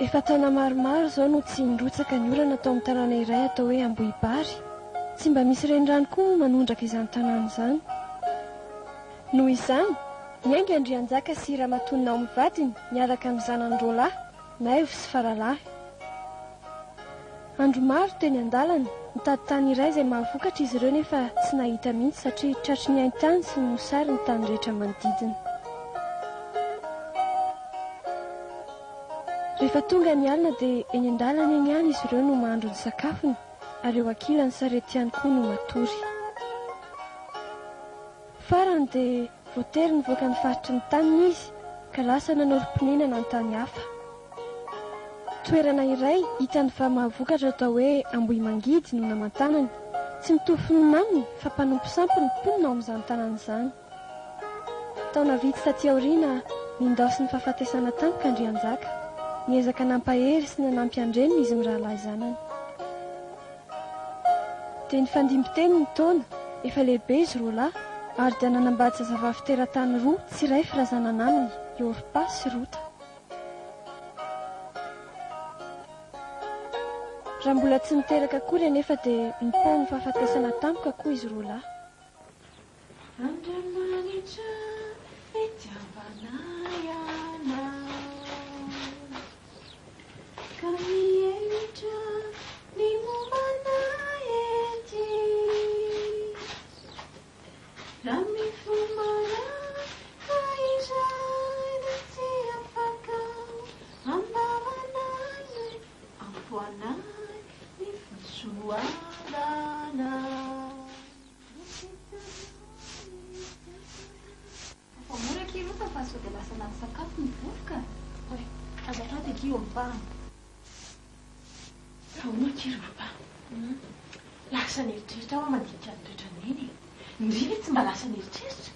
Efa taona maromaro izao no tsy nirotsaka ny olana atao amin'ny tanàna iray atao hoe Ambohibary. Tsy mba misy renirano koa manondraka izany tanàna izany. Noho izany, miainga Andrianjaka sy Ramatonina ao amin'ny vadiny miaraka amin'ny zanany roalahy, Naivo sy Faralahy. Andro maro teny an-dalana, mitady tany iray izay mahavokatra izy ireo nefa tsy nahita mihitsy satria tratry ny haintany sy ny mosary ny tany rehetra manodidina. Rehefa tonga ny alina dia eny an-dalana eny ihany izy ireo no mahandro ny sakafony, ary eo ankilany sarety ihany koa no matory. Farany dia voatery nivoaka ny faritry ny taniny izy, ka lasa nanoro-ponenana ny tany hafa. Toerana iray hitany fa mahavokatra atao hoe Ambohimangidy no naman-tanany. Tsy mitovy ny maniny fa mpanompo sampy ny mponina ao amin'izany tanàna izany. Taona vitsy taty aoriana nindao sy ny fahafatesana tampoka Andrianjaka. Niezaka nampahery sy nanampy andreniny izy ny rahalahy zanany. Dia nifandimby-teny ny taona, efa lehibe izy roalahy, ary dia nanambady zazavavy teratany roa tsy iray firazanana aminy, Orpa sy Rota. Raha mbola tsy niteraka akory anefa dia nipao ny fahafatesana tampoka koa izy roalahy. Andriamanitra fitiavanayana ka mielitra ny mombana ety raha mifomara fa izay no tsy afaka ambavanay ampoanay ny fisoavana. Fa mora kilo fa sao dia lasa nany sakafo ny vovoka. Azafady dia kio ampahana. Ahoana kiro baba? Lasa neritreritra aho mandinika ny toetraneny. Indrindra tsy mba lasa neritreritra.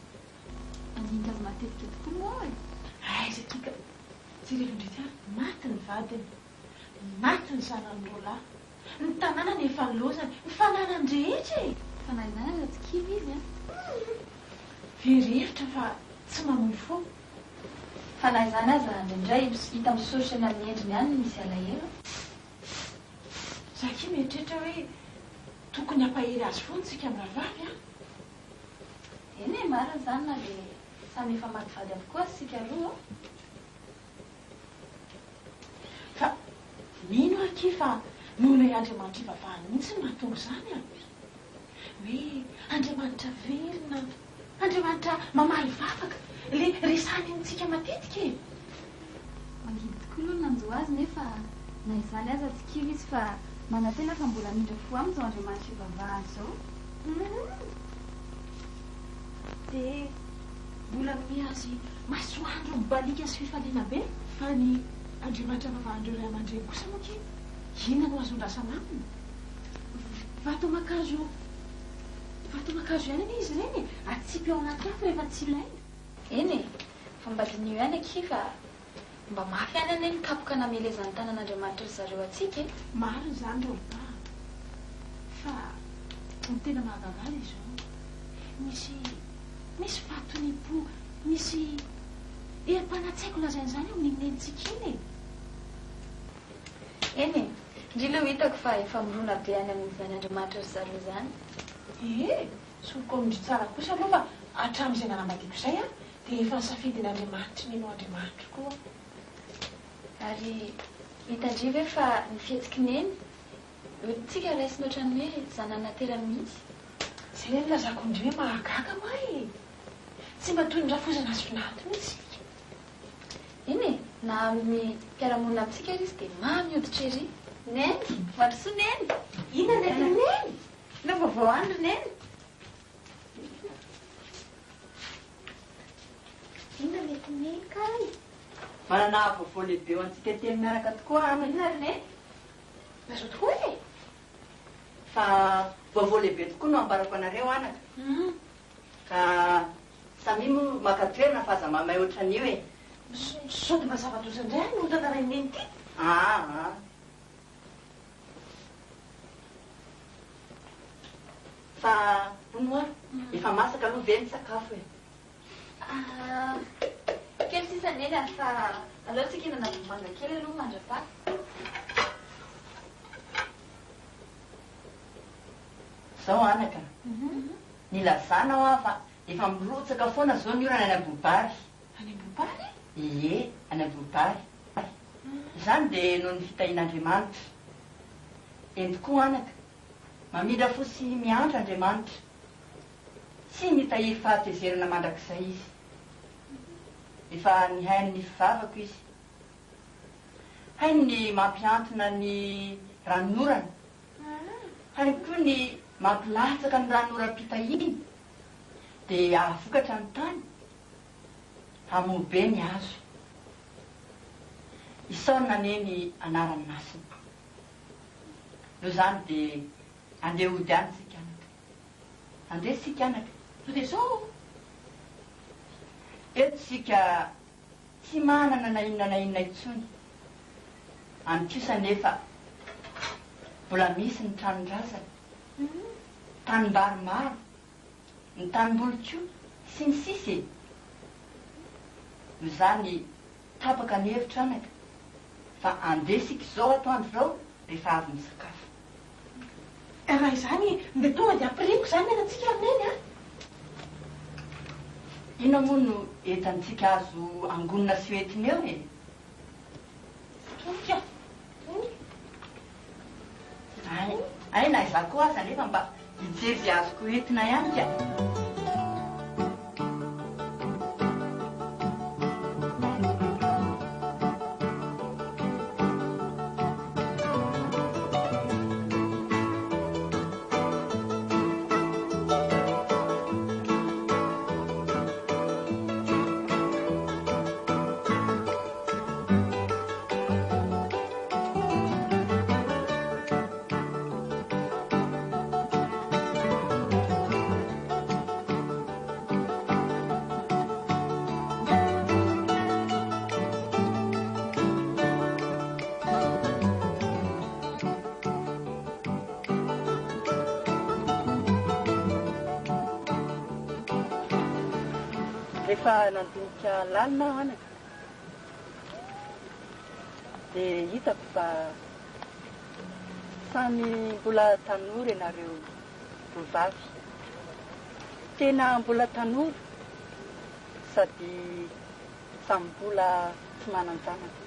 Andinika azy matetika tokoa moa e. Aiza kika. Tsy revindritra maty ny vadiny. Maty ny zanany roalahy. Ny tanàna nefa nilozany. Ny fananany rehetra e. Fanaizana aza tsy kivy izy a. Verevitra fa tsy mamoy fo. Fanaizana aza indray hita misoritra eny amin'ny endriny ihany misy alahelo. Zaki mieritreritra hoe tokony hampahery azy foana tsika amin'ny vavy a. Eny e, marina izany na dia samy efa maty vady avokoa sika roa. Fa mino aky fa noho ilay Andriamanitra ivavahany mihitsy ny mahatonga izany a. Hoe Andriamanitra velona, Andriamanitra mamaly vavaka, ilay resahany amintsika matetika e. Mangidy tokoa aloha nanjo azy nefa na izany aza tsy kivy izy fa manantena fa mbola mindra fo aminy izao Andriamanitra ivavahany izao. Dia mbola miazy masoandro mibalika sy fifaliana be fa ny Andriamanitra vavahandreo Ray aman-dreny kosa moa ki inona no azondrasana aminy? Vatomakazo ihany izy ireny atsipy ao anaty afo rehefa tsy ilaina. Eny e, fa mba dinio ihany aky fa mba mafy ihany ane ny kapoka namelezany tanan'Andriamanitra ry zareo atsika e. Marina izany Orpa. Fa ny tena mahagagaly izao. Misy vatony-po, misy erim-panatsaiko lazain'izany eo amin'inentsika iny e. Eny e, indrindra hitako fa efa mirona be any amin'izany Andriamanitra ry zareo izany. Soloko mindry tsara kosa aloha fa hatramin'izay nanambadiako izay a dia efa nisafidin'Andriamanitra ny ianao Andriamanitra koa. Ary hitandriva fa ny fihetsiky neny tsika raisiny ohatrany hoe zanana tera mihitsy. Izay ny lazako indry hoe mahagaga ma e. Tsy mba toy ny rafozana azy finaty mihitsy. Eny e, na amin'ny mpiaramonina amintsika izy dia mamioditra ery. Neny, mandrosoa neny. Inona nety neny? Na vaovao andro neny. Inona mety neny kay? manana vaovao lehibe ho antsika teny miaraka tokoa Inona ry ne? Mazoto koa e? fa vaovao lehibe tokoa no ambarako anareo anaka ka samy moa maka-toerana fa aza mamay ohatran'io e. Sao dia mazava tozy indray no tantarainy eny ty. Fa ronoa efa masaka aloha ve ny sakafo e? Kely sisa neny fa aleo tsika hinana vomanga kely aloha mandrapaka. Zao anaka ny lazana ho aho fa efa mirotsaka foana zao ny orana any Abobary. Any Abobary? Ie, any Abobary. Izany dia noho ny fitahin'Andriamanitra. Eny tokoa anaka mamindra fo sy miandra Andriamanitra. Tsy mitahiry fahatezerana mandrakizay izy. Efa ny hainy ny fivavako izy. Hainy ny mampiantona ny ranorana. Hainy koa ny mampilatsaka ny ranoram-pitahiny dia ahafokatra ny tany. Hamobe ny azo. Isaorina neny anaran'ny masina. Noho izany dia andeha hody any tsika anaka. Andeha sika anaka. Dia zao? Eto sika tsy manana na inona na inona intsony. Any kosa nefa mbola misy ny tranon-drazana, tanimbary maro, ny tanim-bolokio sy ny sisa e. Noho izany tapaka ny hevitra anaka fa andesika izao atoandro izao rehefa avy ny sakafo. Raha izany dia tonga dia ampiriko izany enantsika amin'eny a? Ina moa no entantsika azo angonina sy hoentina eo e? Tonika. Ay na izaho koa aza nefa mba hijery izay azoko entina ihany ka. Rehefa nandinika lalina aho anaka dia hitako fa samy mbola tanora ianareo tovavy. Tena mbola tanora sady samy mbola tsy manan-janaka.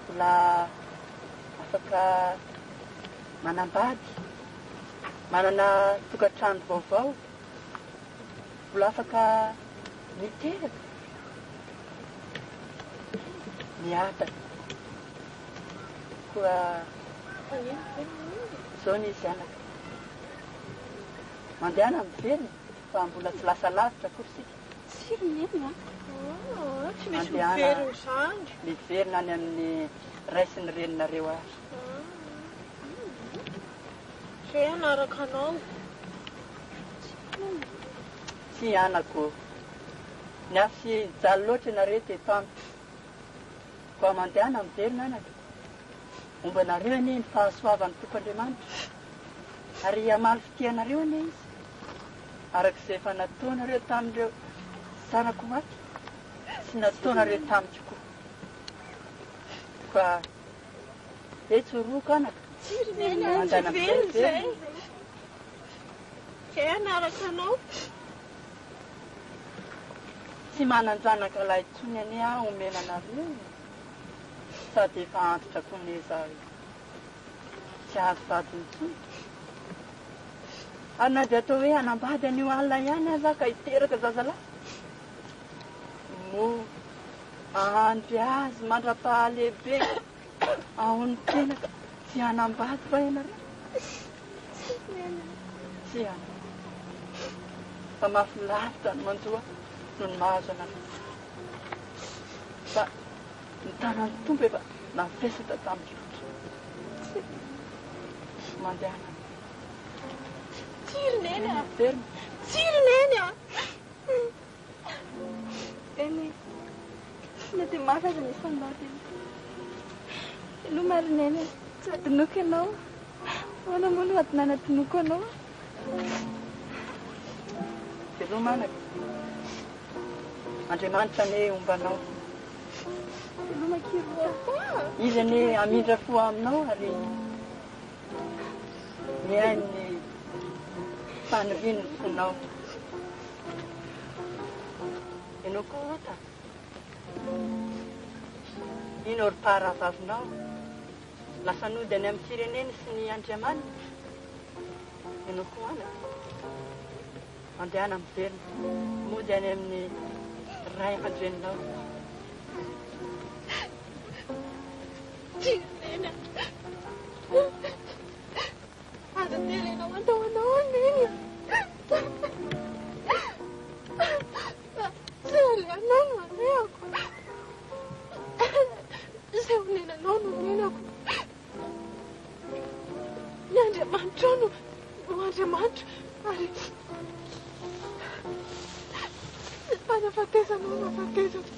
Mbola afaka manambady, manana tokantrano vaovao, mbola afaka miteraka, miataka. Koa izao ny izy anaka. Mandehana miverina fa mbola tsy lasa lavitra koa sika. Tsy miverina? Tsy misy miverina izany. Miverina any amin'ny raisy ny reninareo azy. Izay anaraka anao. Tsy anako. Ny afy jaly loatra ianareo dia tampoka. Koa mandehana miverina anaka. Momba nareo anie ny fahasoavan'ny Tompoandriamanitra. Ary hamaly fitianareo anie izy. Arak'izay efa nataonareo tamin'ireo zanako maty sy nataonareo tamiko koa. Koa etsoroko anaka. Mandana izay. Izay anaraka anao. Tsy manan-janaka lahy intsony anie aho omena anareo. Sady efa antitra koa neza tsy azo vady intsony. Ary na dia atao hoe hanambady an'io alina ihany aza ka hiteraka zazalahy. Mo ahandry azy mandra-pahalehibe ao ny tena ka tsy hanambady fa ianareo. Tsy hana. Fa mahafinaritra ny manjoa noho ny mahazo anareo. fa ny tanany tombo efa nampiresaka tamin'ny mandehana tsironeny a verina tsironeny a eny na dia mafy ny fandady no marineny tsy adinoko ianao hoana moa no adinana adinoko anao dia ro manaka Andriamanitra ne ombanao no makiroa izy ne amindra fo aminao ary mihainy faniriany fonao ianao koa ota ino ry paharavavinao lasa nody any amin'ny fireneny sy ny Andriamanitra ianao koa ana andehana amin'ny verina mody any amin'ny ray aman-drenonao tsironeny aza terenao antaonao aneny zay anao no anehako zay onenanao no onenako ny Andriamanitra no Andriamanitra ary anafatesanao nafatesana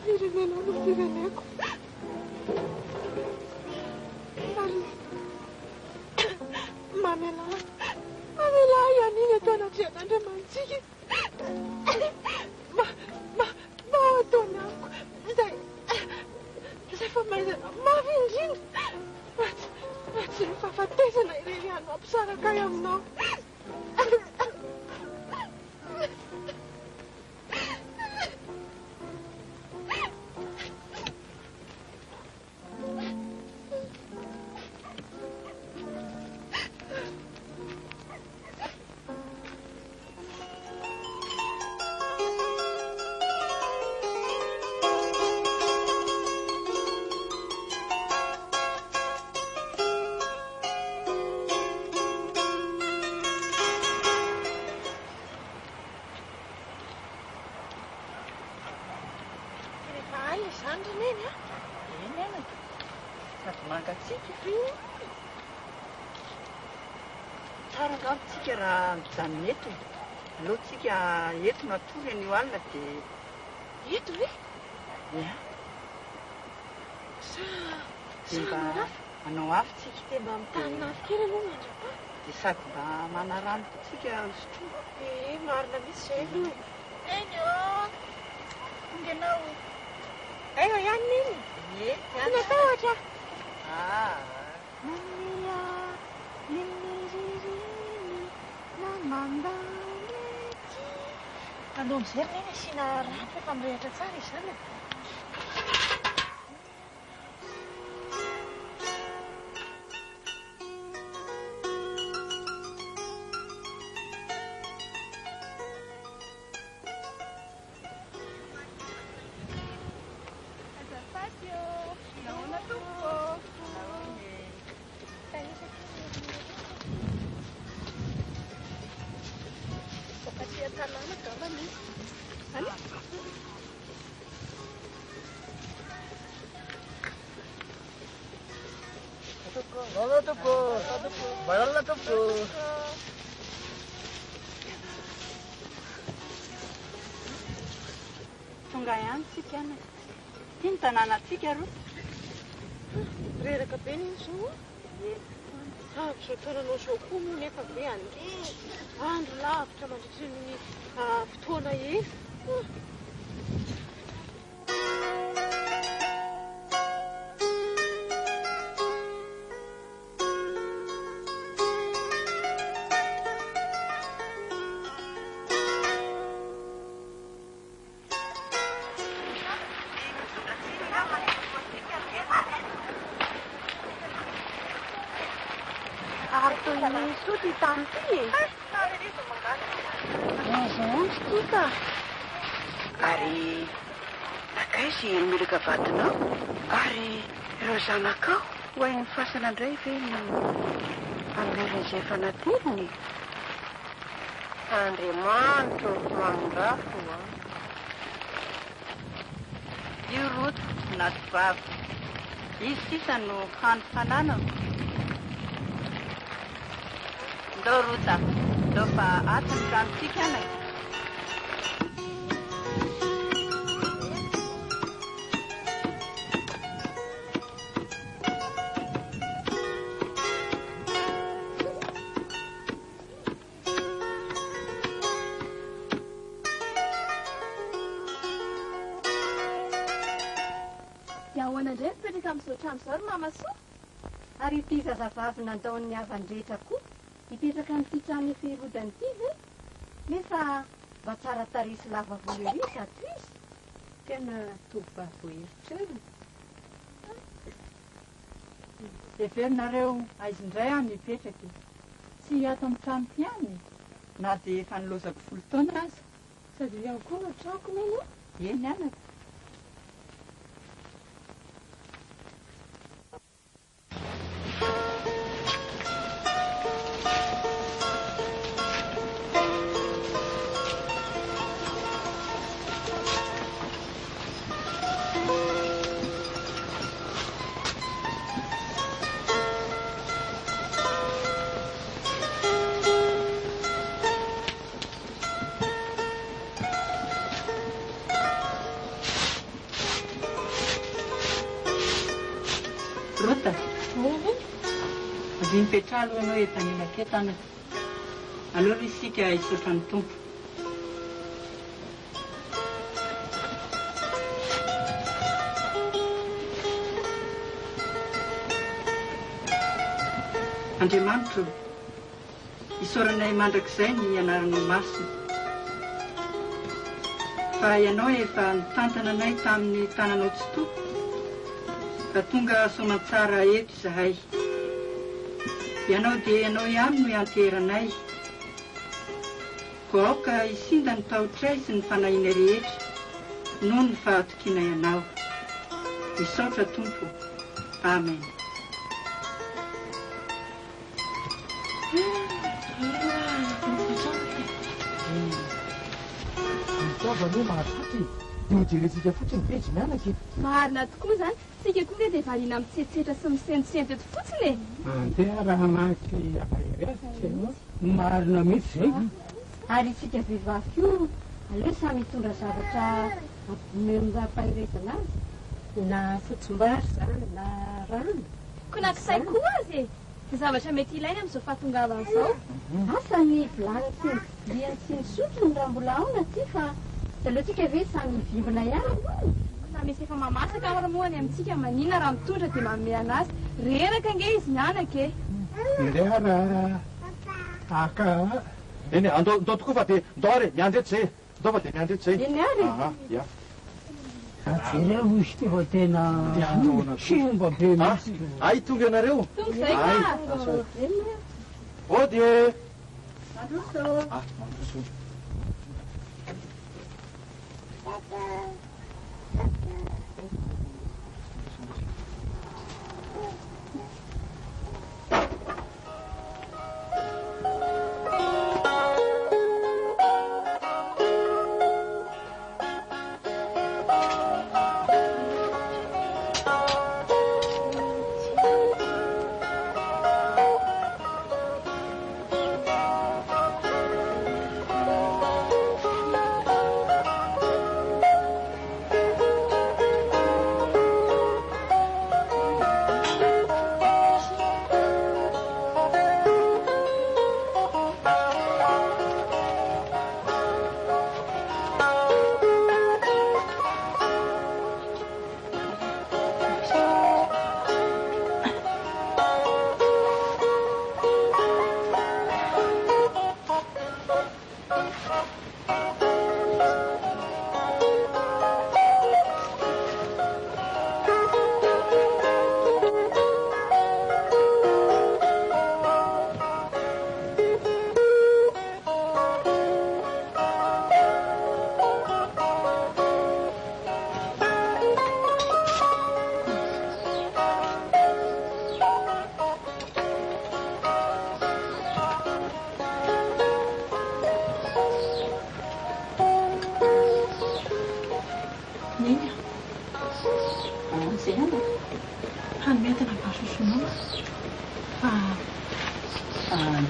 firenenao no fireneko ary mamelahy aniny atao anatrian'Andriamantsika ataony amiko zay famaizana mafy indrindra tsy fahafatesana irery ano ampisaraka ay aminao tsara ngambontsika raha mijanona eto alohantsika eto natory an'io alina dia eto ve ia mba manao afitsika dia mba mitany nafy kely aloha mandrapa dia sady mba manarano tsika sotroa marina misy zay aloha eny o inganao aio ihany niny natahatra aloha amizay reny asiana rano fa mirehatra tsara izy zany tonga ihany tsika any iny tanànatsika ro reraka be niny zao avy zao taonanao zao koa moa nefa be ande andro lavitra mandritry ny fotoana efa Suti tanti. Kita. Ari akaizy milaka vatinao ary ireo zanakao ho ain'ny fasana indray ve no an'ilay fanantenany Andriamanitra manondrafo io roto naty vava izy sisa no hany fananana ndao rota ndao fa atiny tranotsika anay Andray mipetraka amin'izao trano izao ry mama soa ary ity zazavavy nandaon'ny havan-drehetra koa hipetraka amin'ity trano efirodany ity ve nefa mba tsara tarisy lava volo ery zato izy tena tovovavy voeritreriny Everinareo aizy-ndray any mipetraka tsy ato amin'ny trano ty any na dia efa nilozako 10 taona aza sady iaho koa no trako neny eny anaka Rota, avy nipetrahalo ianao etanila ketana. Alora isika hisaotra ny tompo. Andriamanitra, isaoranay mandrakizay ny anaranao masina. Fa ianao efa nitantana anay tamin'ny tananao tsy toko. Ka tonga soamantsara eto izahay. Ianao dia ianao ihany no ianteranay. Koa aoka isinda ny taotray sy ny fanahinay rehetra noho ny fahatokiana ianao. Misaotra Tompo. Amen. Aloha mahafotsy io jerentsika fotsiny pejy mianaka marina tokoa zany sika koa dia variana mitsetsetra sy misentisento eto fotsiny e andeha raha maky afaheresy marina mihitsy zay ary isika vehivavy io aleo samy mitondra zavatra merondrapahiretana azy na fotsim-bary zany na rano koa nakisay koa azy e zavatra mety ilaina amin'izao fahatongavan izao asa ny vilany sy liany sy ny sotro ny raha mbola aona ty fa aleotsika ve samy mivimbina ihany na misy efa mamasaka ary moany amintsika manina raha mitondra dia manome anazy reraka nge izy mianaka e ndeha raha aka eny andao tokoa fa dia ndao ary miandreto zay ndao fa dia miandreto zay eny ary ia atsireo misy ty fa tena simba be misy ay tonga ianareo tonga zay ka o dia mandroso mandroso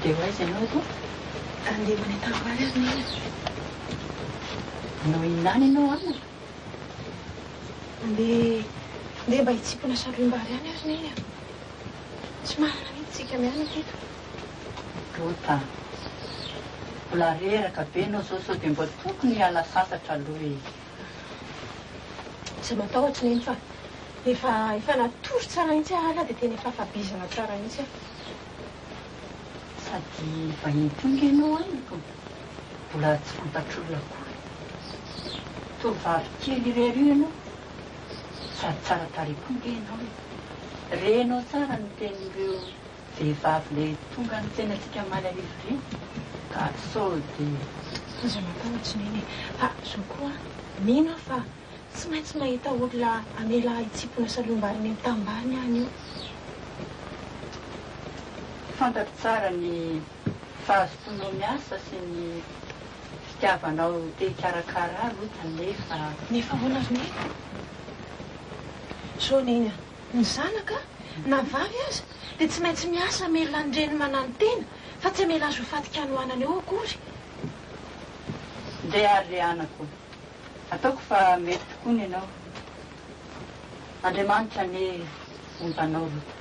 Dia ho aiza ianao to? Andeha manay tanimbary azy nena. No inany ianao amina? Andeha mba hitsipona salohim-bary any azy nena. Tsy marina mihitsy tsika miana teto. Tota. Mbola reraka be ianao zao sao dia mba tokony hiala sasatra aloha e. Tsy matahotra neny fa efa natory tsara mihitsy ala dia tena efa fabizana tsara mihitsy aho. Sady vahiny tonga ianao amiko. Mbola tsy fantatr'olona koa. Tovovavy kely irery io ianao. Sady tsara tarehy tonga ianao. Renao tsara ny tenin'ireo vehivavy le tonga ny tsenantsika malahelo ireny. Ka sao dia Aza matahotra neny. Fa zao koa mino aho fa tsy maintsy mahita olona amela hitsipona salohim-bary ny amin'ny tambany any io. fantatro tsara ny fahazotonao miasa sy ny fitiavanao te hikarakara aloha nefa hoana azy neny. So neny ny zanaka na vavy aza dia tsy maintsy miasa amela andreny manano tena fa tsy amela azo fatika anohanany eo akory. ndeha ary le anako ataoko fa mety tokoa ny ianao. Andriamanitra ny ombanao loha.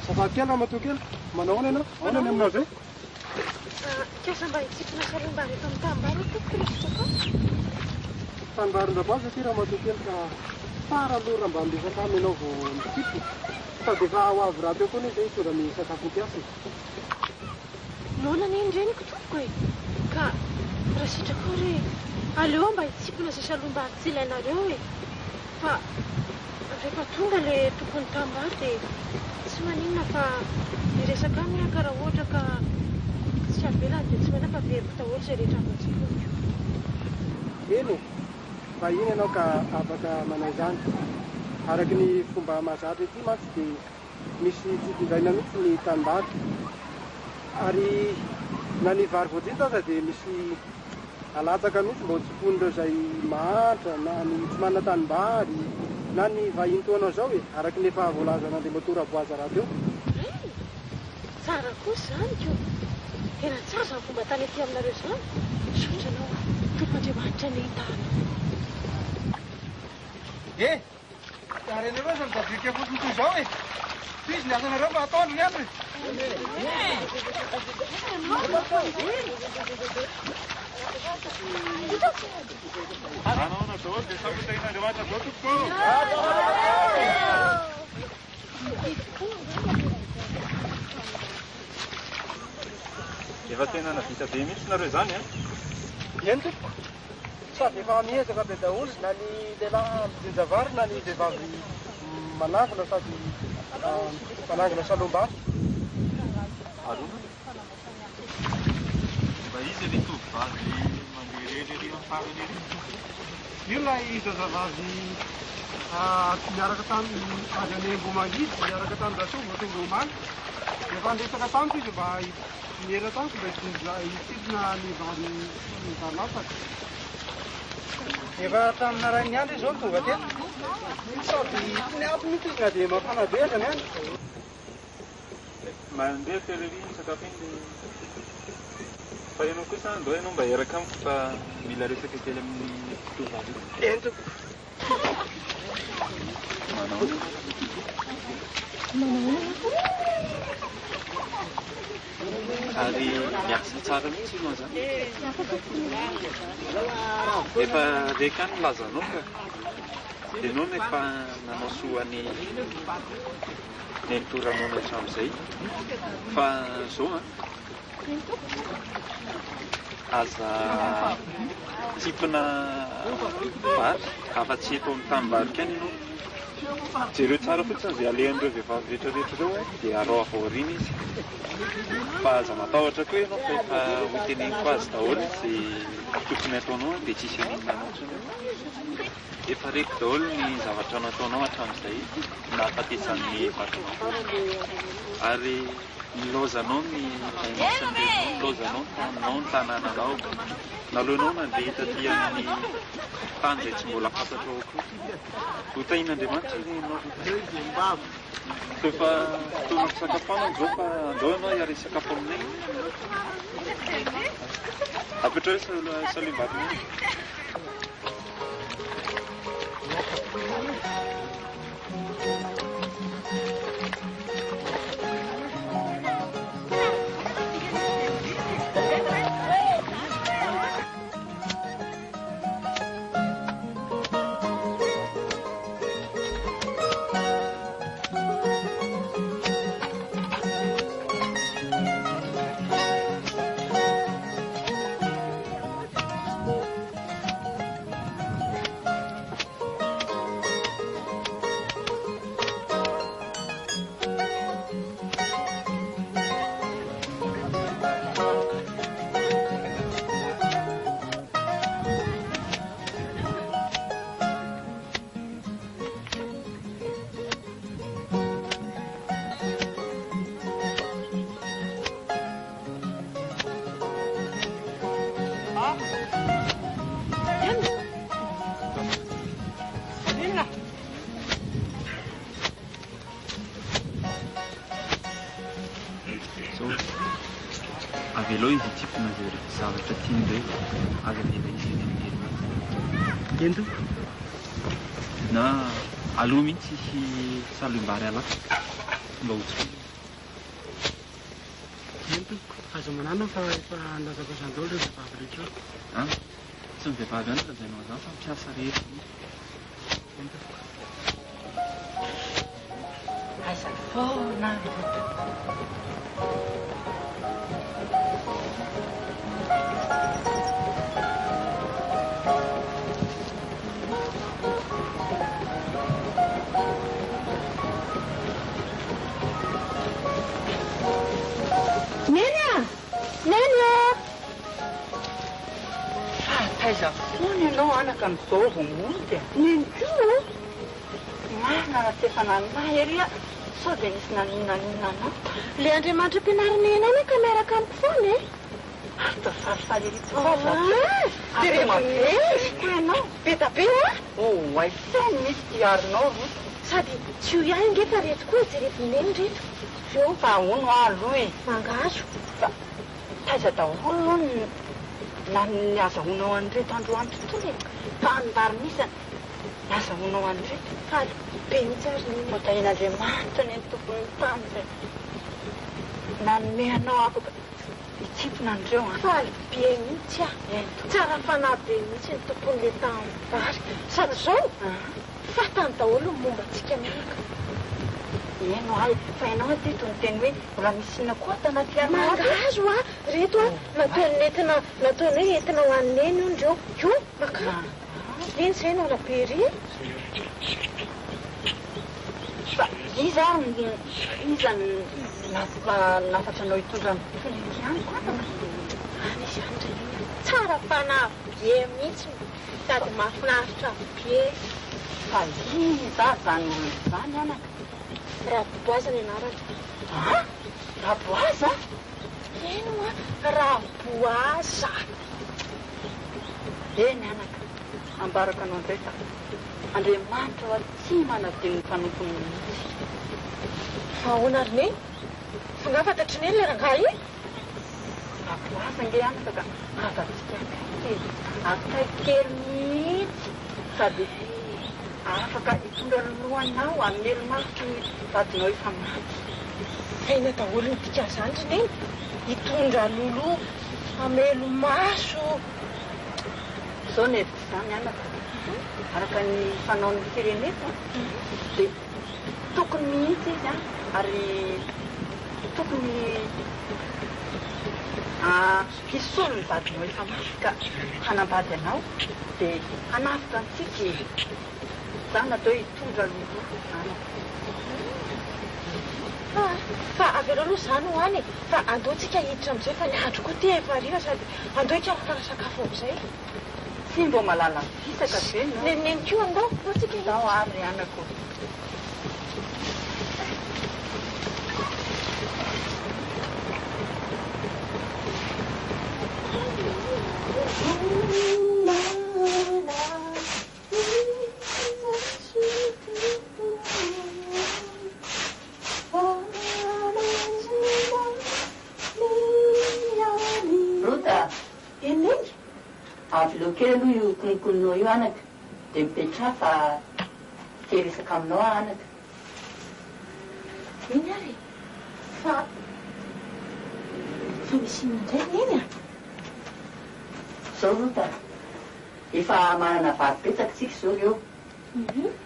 Safakela matokela manao ana ianao aona ny aminao zay Kasa mba hitsipona salohim-bary eto amin'ny tambary tokony isoka tanimbarin-drapaza ty raha matokela ka fara aloha raha mba ambesaka aminy ianao vao mitsipona fa dia efa ho avy raha teo koa ny zay tonga ny sakafo mpiasa noana ny endreniko toko e ka raha sitrako re aleo mba hitsipona izay salohim-bary tsy ilainareo e fa rehefa tonga le tompony tambary dia tsy maninona fa miresaka aminy ka raha ohatra ka tsy avelany dia tsy maina fa veriko daholo izay rehetra avatsiponiko. eny mba iny ianao ka afaka manay izany araky ny fomba mahazatra ety mantsy dia misy tsitindraina mihitsy ny tanimbary ary na ny vary voadita aza dia misy alatsaka mihitsy mba ho tsiponindreo izay mahantra na ny tsy manana tanimbary na ny vahiny toanao zao e araky ny efa voalazana an'ilay motora-boaza raha teo. Tsara kosa zany ko tena tsara izany fomba tany aty aminareo izany sotra anao tompon'Andriamanitra ny hitana. Tarenareo zany davika fotony toy izao e izy ny asanareo mba ataony ny aminy Anaona daholo dia samy tahin'Andriamanitra daholo tompoko. Efa tena navita be mihitsy nareo izany a? Eny tompoko. Sady efa miezaka be daholo na ny lehilahy mijinja vary na ny vehivavy manangona sady manangona salohim-bary. Alona? Mba izy ilay tovovavy mandeha rery amin'ny farany ery. Io ilay zazavavy miaraka tamin'ny azy anembo mangidy, miaraka tamin'ny rasoa vao tonga omany. Efa andesaka tamiko izy mba miera tamiko mba hitsidina ny vary valapaka. Efa tamina ray ny andro izao tonga teto. Sady tsy niampy mihitsy izy na dia mafana be aza ny andro. Mandeha terery ny sakafo iny fa ianao kosa andao ianao mba eraka amiko fa mila resaka kely amin'ny tovovavy. Eny tompoko. Manao ary miasa tsara mihitsy ianao zany. Efa reka any milazanao ka dia ianao nefa nanao soany nentoranao hatramin'izay fa zao aza tsipina vary afa-tsy eto amin'ny tanimbary kany ianao. Jereo tsara fotsiny izay alehan'ireo vehivavy rehetrarehetra ireo dia arao avy aoriana izy. Fa aza matahotra koa ianao fa efa hoteneniko azy daholo izay tokony ataonao dia tsisy an'inona loatra. Efa reko daholo ny zavatra nataonao hatramin'izay nahafatesan'ny vatanao. Ary nilozanao ny amason'ireo, nilozanao taminao ny tanànanao. Nalohanao nandeha taty amin'ny tany izay tsy mbola fantatrao koa. Hotain'Andriamanitra ny ianao. Efa fotoana fisakafoanana izao fa andao ianao hiary sakafo aminay. Apetrao hoe salim-barinay. Avelo izy tsipina izay zavatra tian'ireo aza mila izy eny ento na aloha mihitsy isy salim-bary alaka mba hotsika. Ento aza manana fa efa nazakazandao ireo vehivavy rehetra. Tsy ny vehivavy ihany lazainao izany fa mpiasa rehetra. Ento aza foana. Taiza foana ianao anaka amin'izao vomony dia Nenkoa marina natefanahy ery sao dia nisy naninanao. le Andriamanitra ampianarinay anao ka miaraka amin'ny foana e. Arta falifaly ery toaza. Dia rehefa Ko ianao. be tabe Oh, ay sainy misy diarinao ro. sady tsy ho ihany ngefa reto koa jerevineny reto. Eo fa ono aloha e. Mangaso. Taiza daholo na ny azahoanao an'ireto androany tontolo e. Tanimbary misy azahoanao an'ireto. Faly be mihitsy ary neny. Hotain'Andriamanitra ny tompony tany izay nanome anao afaka hitsipina an'ireo. Faly be mihitsy tsara fanahy be mihitsy ny tompon'le tanimbary. Sady zao fatany daholo ny momba antsika miaraka. Eno ay fa ianao teto ny teny hoe mbola misy ina koa tanaty anao. Mangazo reto nataon'ny hoe entina ho anneny io ndreo. Io maka iny izay no be ry. Fa iza nafatranao hitondra amin'ny ihany koa. Anisy andra tsara fanahy be mihitsy sady mahafinaritra be. Fa iza zany olo izany anaka. Raboaza ny anarany. Raboaza? Eno Raboaza. Eny anaka, ambaraka anao indray fa Andriamanitra ho tsy manadino ny mpanompony mihitsy. Ahoana ary ne? Fangafantatry ny le rangahy? Raboaza nge anaka ka azatsika akaiky kely mihitsy sady afaka hitondra lolohanao amelo maso vadinao efa maty. Aina daholo ny dika zandry neny hitondra lolo amelo maso. Zao ny hevitra izany anaka araka ny fanaon'ny fireneko dia tokony mihitsy izy ary tokony hisolo ny vadinao efa maty ka hanambady anao dia hanafika antsika zany natao hitondra lolo anaka. Fa avy aloha aloha izany ho any fa andeontsika hiditra amin'izay fa ny andro koa ty efa hariva sady andeo ikarakara sakafo amin'izay. Tsy mbo malala fisaka ve neneny koa andao atsika izao ary anako. Avy leo kely aloha io konikoninao io anaka dia mipetraha fa teresaka aminao anaka. Eny ary fa misy indray neny a. Zao Rota efa manana varipetsaka tsika zao reo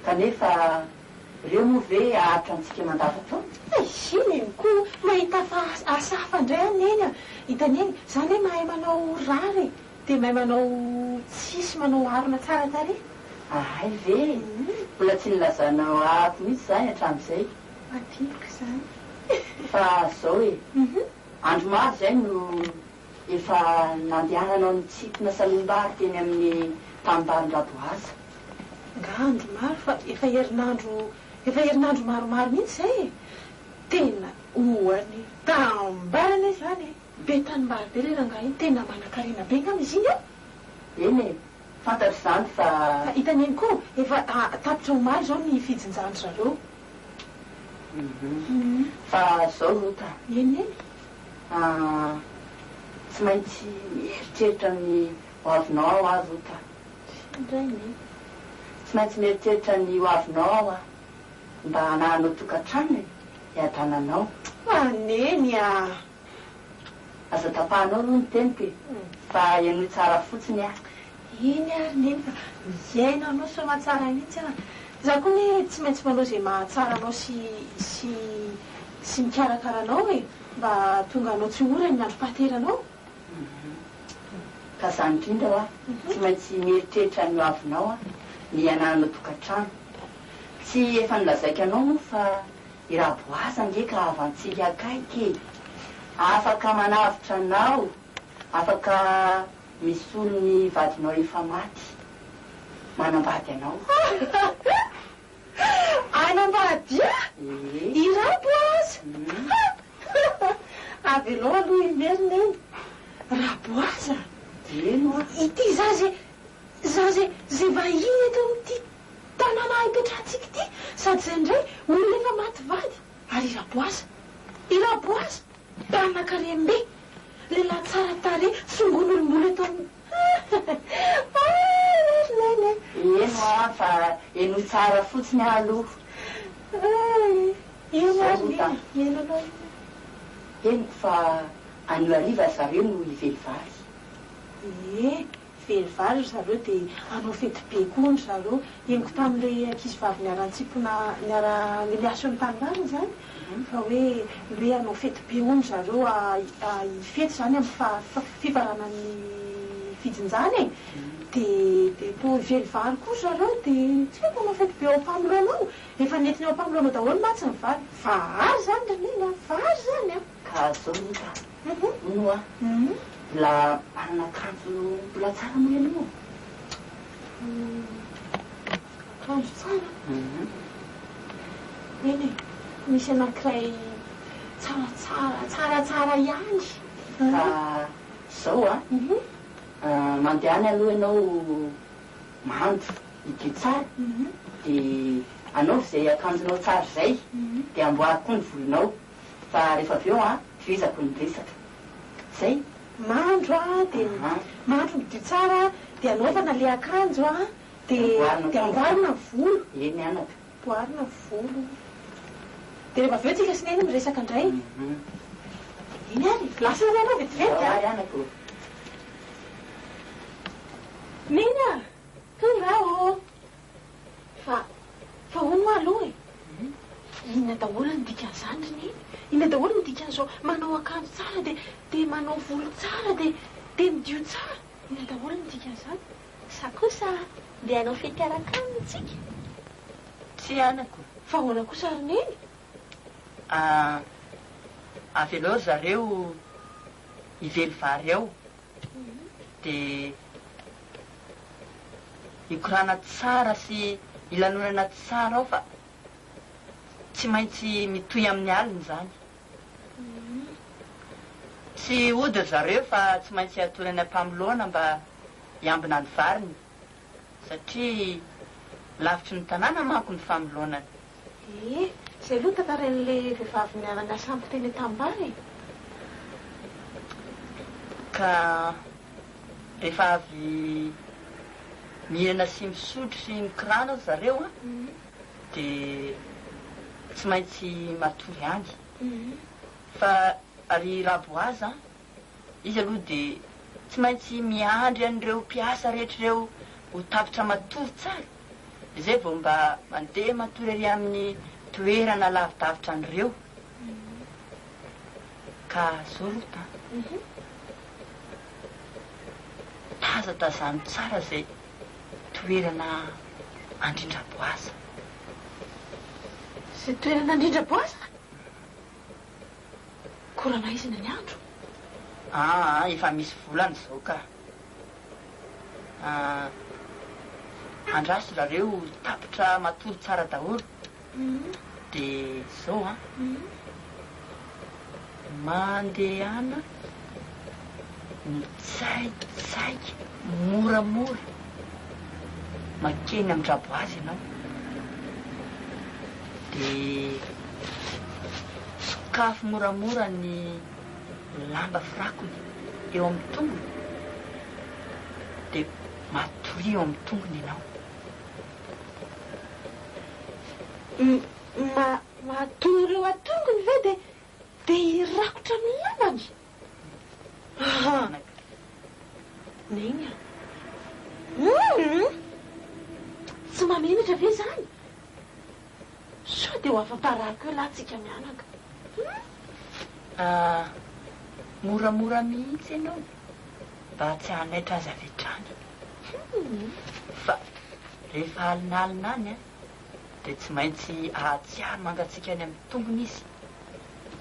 kanefa reo moa ve ahatra antsika mandavan-taona. Iny koa mahita fa asafa indray aneny a hitaneny zany hoe mahay manao rary dia mahay manao tsisy manao arona tsara tare. Ay ve mbola tsy nilazanao afo mihitsy zany hatramin'izay. Matiako izany fa zao e andro maro zay no efa nandehananao nitsikina salombary teny amin'ny tambarin-draboaza. nga andro maro fa efa herinandro maromaro mihitsy zay e. Tena ohany tambarana izany be tanimbary be le ranga iny tena manan-karena be ngamy izy iny ao. Eny e fantatry izany fa hitaneny koa efa tapitra ho maro zao ny fijinjany zareo. fa zao Rota eny tsy maintsy mieritreritra ny hoavinao aho Rota. ndrainy tsy maintsy mieritreritra ny hoavinao a mba hanahanao tokantrano e hiadananao. aneny a aza tapahanao aloha ny teniko e fa eno tsara fotsiny a. iny ary neny fa miaina anao so mahatsara mihitsy a. za koa ny tsy maintsy manao zay mahatsara anao sy mikarakara anao e mba tonga anao tsy ora ny andro pateranao. ka zany indrindra ho a tsy maintsy mieritreritra ny hoavinao a ny hanahanao tokantrano. tsy efa nilazaika anao moa fa iraboaza ndraika avantsika akaiky afaka manavitra anao afaka misolo ny vadinao efa maty manambady anao. anambady iraboaza avy aloha aloha imerina eny raboaza ity za zay vahiny eto amin'ity tanàna hipetrahantsika ity sady zay indray olona efa maty vady ary iraboaza tanan-karembe lehilahy tsara tare songon'olombola eto amin'ny eno a fa eno tsara fotsiny aloha. Henoko fa anio ariva zareo no hivelivary. velivary zareo dia anao fety be koa ny zareo. Henoko tamin'ilay ankizy vavy niara-miliasony tanimbary zany fa hoe anao fety beony zareo hifety zany amin'ny fivaranan'ny fijinjany e. dia to velivary koa zareo dia tsy haiko anao fety be ao mpamolonao efa netiny ao mpamolonao daholo matsy ny vary vary zany ranena vary zany a. ka zao nika no a mbola manana akanjo mbola tsara moa aloha. akanjo tsara eny misy anankiray tsaratsara ihany. ka zao a mandehany aloha ianao mando idio tsara dia anao zay akanjonao tsara zay dia amboariko ny volonao fa rehefa avy eo a fizako ny resaka zay. Mandro dia mandro midio tsara dia anaovana le akanjo dia amboarina volo. Eny anaka. Amboarina volo. Dia rehefa avy eo tsika sineny miresaka indray. Iny ary, lasa ianao vetivety Ay anako. Nena, tonga aho. Fa hono aloha e. Inona daholo ny dikan'izany. Inona daholo ny dikan'izao manao akanjo tsara dia manao volo tsara dia midio tsara. Inona daholo ny dikan'izany. Sa kosa dia hanao fikaraka amitsika. Tsy anako. Fa hoana kosa ary neny. Avy aloha zareo ively vary ao dia ikorana tsara sy ilanonana tsara ao fa tsy maintsy mitohy amin'ny alina izany. Tsy ody zareo fa tsy maintsy atonany ampamoloana mba hiambina ny variny satria lavitry ny tanàna manko ny famoloanany. Izay aloha tantarain'ilay vehivavy niarana sampy teny tambany. Ka rehefa avy mihinana sy misotro sy mikorana zareo dia tsy maintsy matory any. Fa ary raboazy izy aloha dia tsy maintsy miandry an'ireo mpiasa rehetr'ireo ho tapitra matory tsara. Izay vao mba mandeha matory ary amin'ny toerana lavidavitra an'ireo. Ka zao rota tazatazany tsara izay toerana andrindraboasa. Izay toerana andrindraboasa? Korana izina ny andro? Efa misy volana izao ka. Andraso zareo tapitra matory tsara daholo. Dia zao mandehana mitsaikitsaiky moramora makeny amin'ny raboazy ianao dia sokafo moramora ny lamba firakony eo amin'ny tongony dia matory eo amin'ny tongony ianao. Matory eo atongony ve dia irakotra amin'ny lambany? Neny tsy mamenatra ve zany? Sao dia ho afaparako eo latsika mianaka. Moramora mihitsy ianao mba tsy hanaitra azy avy hatrany. Fa rehefa alinalina any dia tsy maintsy ahatsiaro mangatsika any amin'ny tongony izy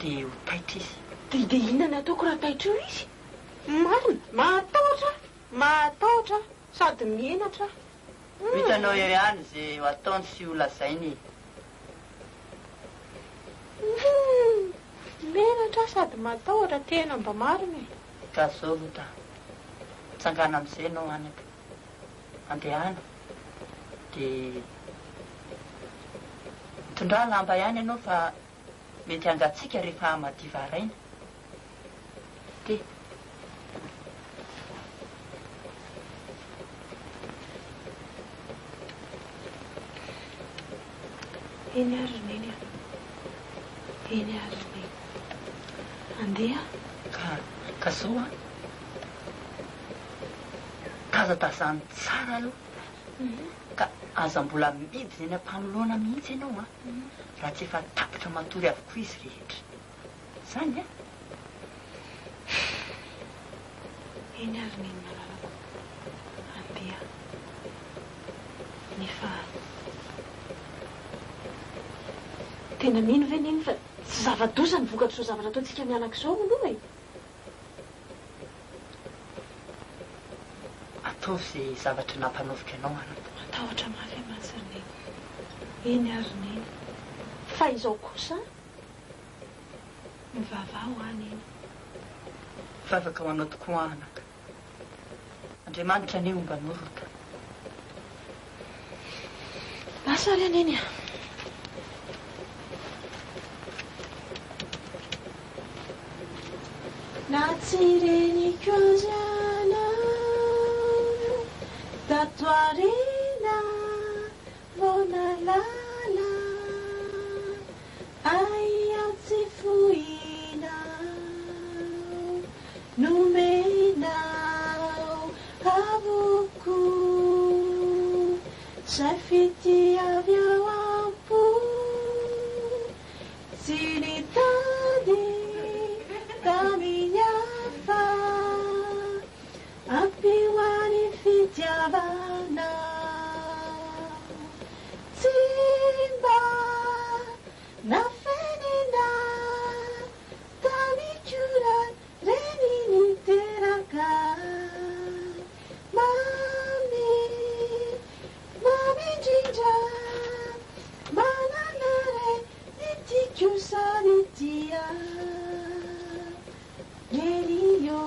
dia ho taitra izy. Dia inona ny ataoko raha taitra eo izy? Marina, matahotra sady mienatra. Hitanao eo ihany izay ho ataony sy ho lazainy. Menatra sady matahotra tena mba marina. Ka zao rota tsangana amin'izay ianao anaka andehana dia mitondrà lamba ihany ianao fa mety angatsika rehefa madiva araina. Dia eny ary neny eny ary neny andeha ka zao tazatazany tsara aloha ka aza mbola midy zay ny ampamoloana mihitsy ianao raha tsy efa tapitra matory avokoa izy rehetra zany eny ary neny malalako andeha nefa tena mino ve neny fa tsy zava-doza ny vokatra zao zavatra ataontsika mianaka izao aloha e. Ataovy izay zavatra nampanaovika ianao anaka. Matahotra mafy amantsy neny eny ary neny fa izao kosa mivavao any eny. Fa afaka ho anao tokoa anaka. Andriamanitra ny omba norota. Lasa ary aneny natsireniko zana tatoarina Safety of your ampun Sinitadi Tamiyafa Apiwani Fitiavana Simba Nafenina Tamichura Renini Teraka Mami Jinja Mananare Itikusanitia Nelio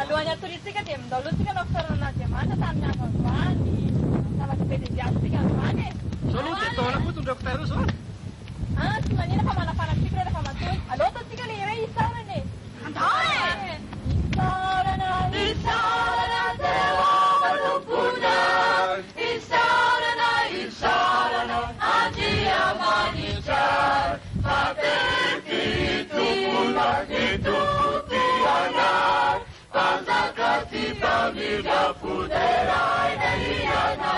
Luanya turistik kan dem, dulu sih kan dokter nanti mana tanya apa nih, sama sepeda jatuh kan mana? Soalnya kita orang pun dokter terus, Ah, sebenarnya apa mana panas sih ada apa tuh? Ada tuh sih kali ini isara nih. Isara dewa berupuna, isara aji amanicar, tapi itu pulang itu tiada, bangsa kasih pamilya puterai dayana.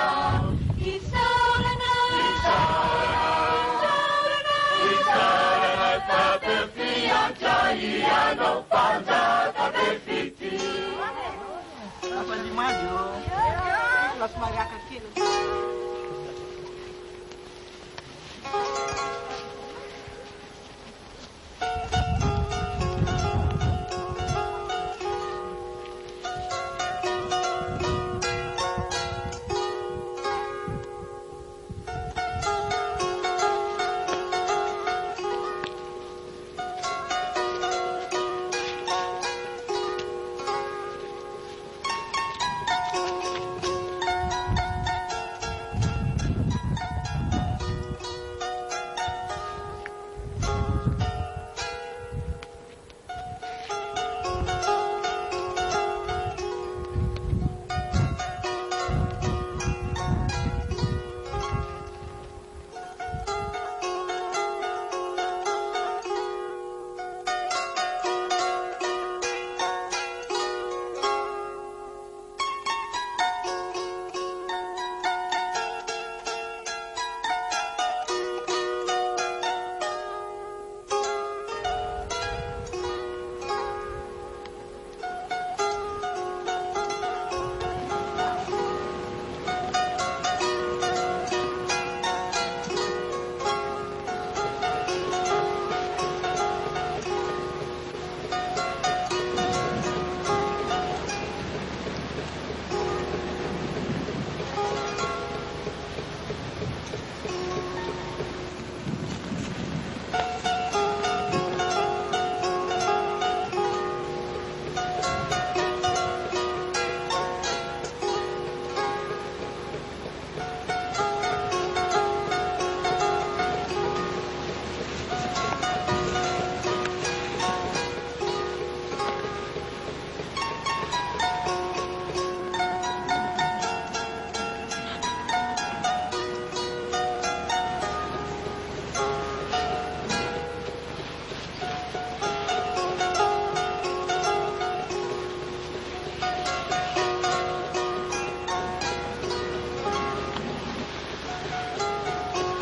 Iano panza capefiti. Apa di maju? Las maga kecil.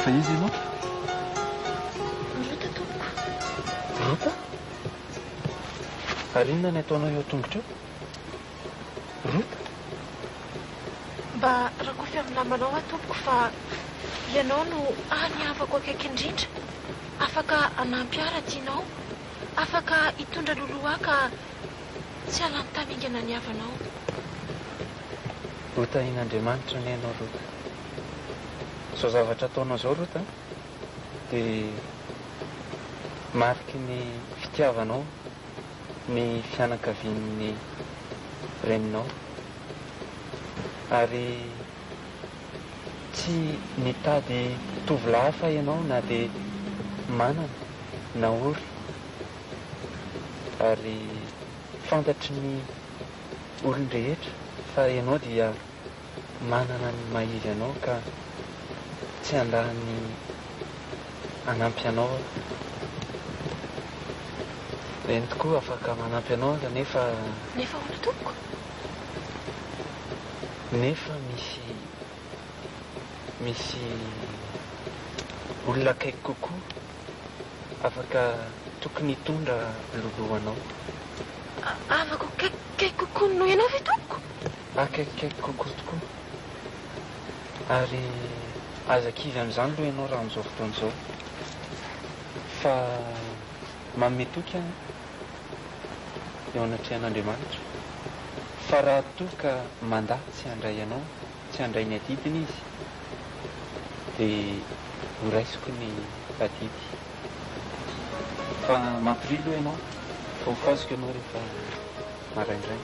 Fa izy ianao? Rota tompoko. Rota? Ary inona ny ataonao eo tongotra eo? Rota? Mba rakofy amin'ny namanao tompoko fa ianao no hafako akaiky indrindra. Afaka hanampy ara tianao. Afaka hitondra loloha ka tsy halany tamingana ny havanao. Hotahin'Andriamanitra ny ianao Rota. Zao zavatra ataonao zao Rota dia mariky ny fitiavanao ny fianakavian'ny reninao ary tsy nitady tovolahy hafa ianao na dia manana na ory ary fantatry ny olon-drehetra fa ianao dia manana ny mahiry anao ka tsy handahany hanampy anao. Reny tokoa afaka manampy anao kanefa hoana tompoko? Nefa misy olona akaiky kokoa afaka tokony hitondra lolohanao. Afaka akaiky kokoa noho ianao ve tompoko? Akaikikaiky kokoa tokoa. Ary azakivy amin'izany aloha ianao raha amin'izao fotoana izao. Fa manome toky eo anatrehan'Andriamanitra. Fa raha toa ka mandahy tsy handray anao, tsy handray ny adidiny izy, dia horaisiko ny adidy. Fa mampirilo ianao, fa hofaziko ianao rehefa maraindray.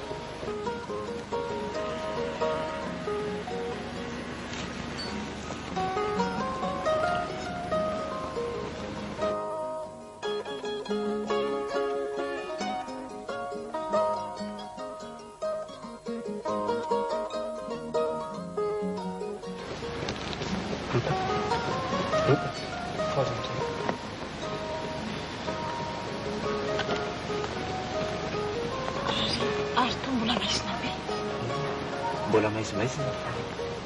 Ary toa mbola maizina be. Mbola maizimaizina fa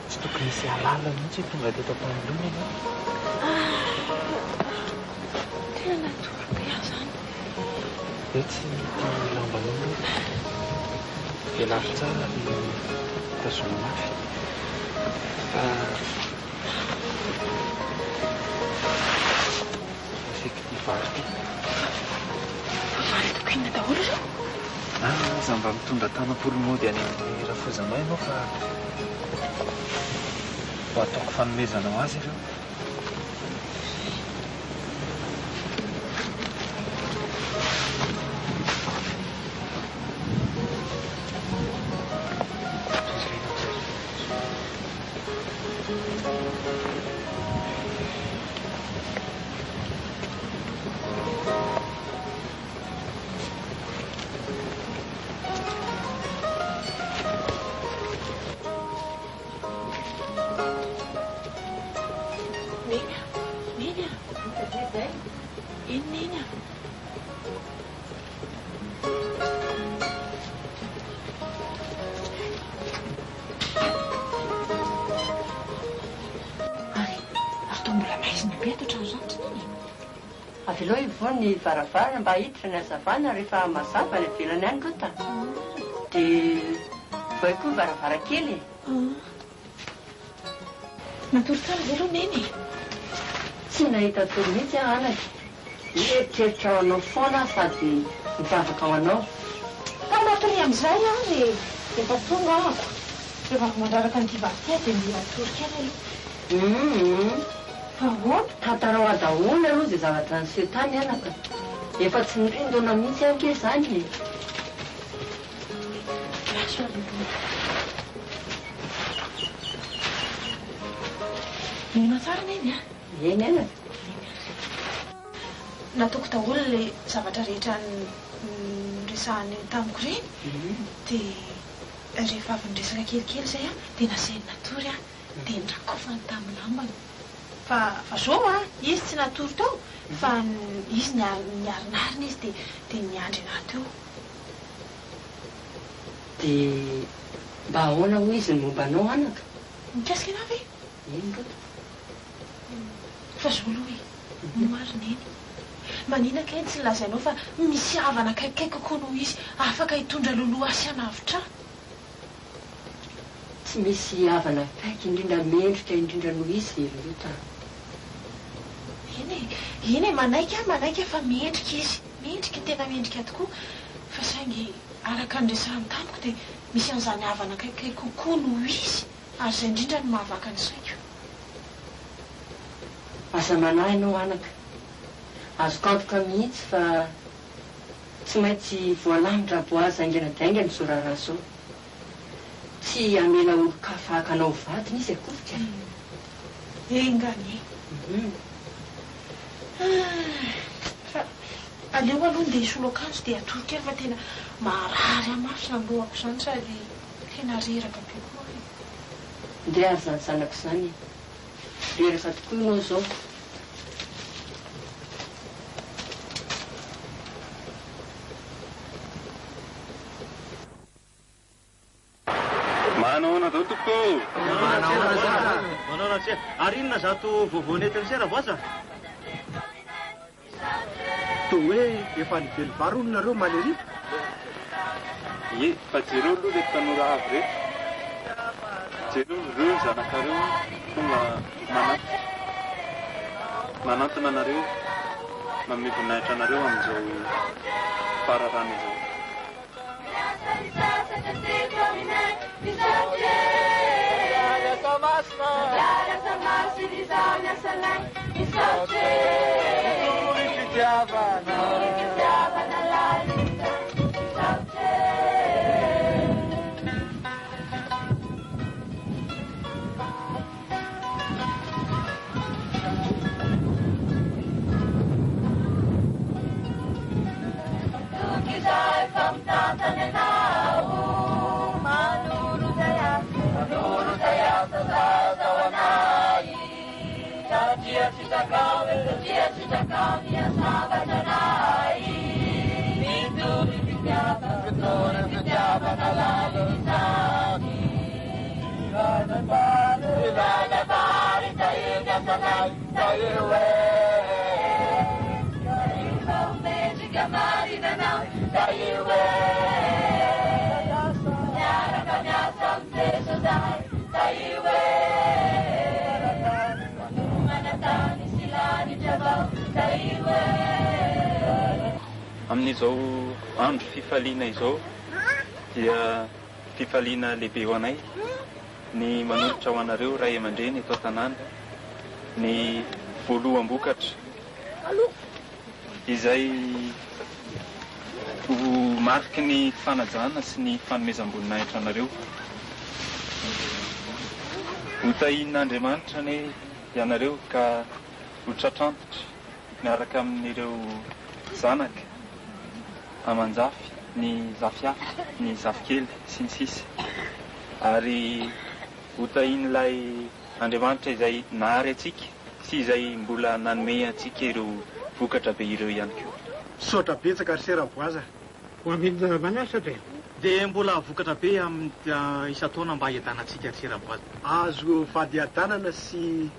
tsy tokony misy alala mihitsy tonga teto am-panoloana ianao. Tena natoro be aho zany. Hoe tsy tia lambanao dia lafy tsara ny tazoma mafy. Asaiky tia vary ty. Vary toko inona daholo zao? Za mba mitondra tanam-polomody any amin'ny rafozanao ianao fa ho ataoko fanomezana ho azy ireo. Avelao ivao ny varavara mba hiditra ny hazavana rehefa mazava ny velany any Rota. Dia vao koa varavara kely. Natoro tsara ve aloha Neny? Tsy nahita toro mihitsy aho anaka. Eritreritra ao anao foana sady mitavaka ao anao. Tanatony amin'izay aho dia efa tonga ahako. Rehefa mandraraka ny tivavy dia mila toro kely aloha. Fa hoana tantarao adahoana aloha izay zavatra niseho tany anaka. Efa tsy nirindona mihitsy anke izany. Nina tsara Neny a? Eny anaka. Nataoko daholo ilay zavatra rehetra niresahany tamiko ireny. Dia rehefa avy niresaka kelikely izay dia nasehany natory dia nrakofany tamin'ny lambany. Fa zao izy tsy natory tao fa izy niarinarina izy dia niandry anahy teo. Dia mba ahoana ho izy momba anao anaka? Mikasika anao ve? Eny Rota. fa zoloe marina eny maninaka eny tsy lazainao fa misy havana akaikikay kokoa noho izy afaka hitondra loloha asy anavitra tsy misy havana akaiky indrindra mendrika indrindra noho izy Lota. eny manaika fa mendrika izy mendrika tena mendrika tokoa fa saingy araka andresarany tamiko dia misy an'izany havana akaikikay kokoa noho izy ary izay indrindra no mahavaka ny saiko. Asa manahy ianao anaka azoko antoka mihitsy fa tsy maintsy voalamitra boaza aingana-daingana soraraso tsy amela olo-kafa akanao vatiny izy akotika. Engany fa aleo aloha ndeha hisolo akanjo dia atoroka eny fa tena marary amasina lohako izany sady tena reraka be koa. Ndeha ary zany zanako izany reraka tokoa ianao izao. Manao dao toko manao ratsy ary inona zato voavoanetiny sera voasa toa hoe efa nively vary olonareo maleriko ye fa jereo aloha le tanora avy reto jereo zanakareo tonga manantona anareo manome voninahitra anareo amin'izao fararana izao. Amin'izao andro fifaliana izao dia fifaliana lehibe ho anay ny manolotra ho anareo ray aman-dreny eto tanàna ny voaloham-bokatra izay ho mariky ny fanajana sy ny fanomezam-boninahitra anareo. Hotahin'Andriamanitra ny ianareo ka ho tratrantitra miaraka amin'ireo zanaka amanjafy ny zafiafy ny zafikely sy ny sisa ary hotahin'ilay Andriamanitra izay nahary atsika sy izay mbola nanome atsika ireo vokatra be ireo ihany koa. Sotra betsaka ry sera-boaza ho amina manasa be dia mbola vokatra be amin'ny isa-taona mba hiadanantsika ry sera-boaza. azo vady adanana sy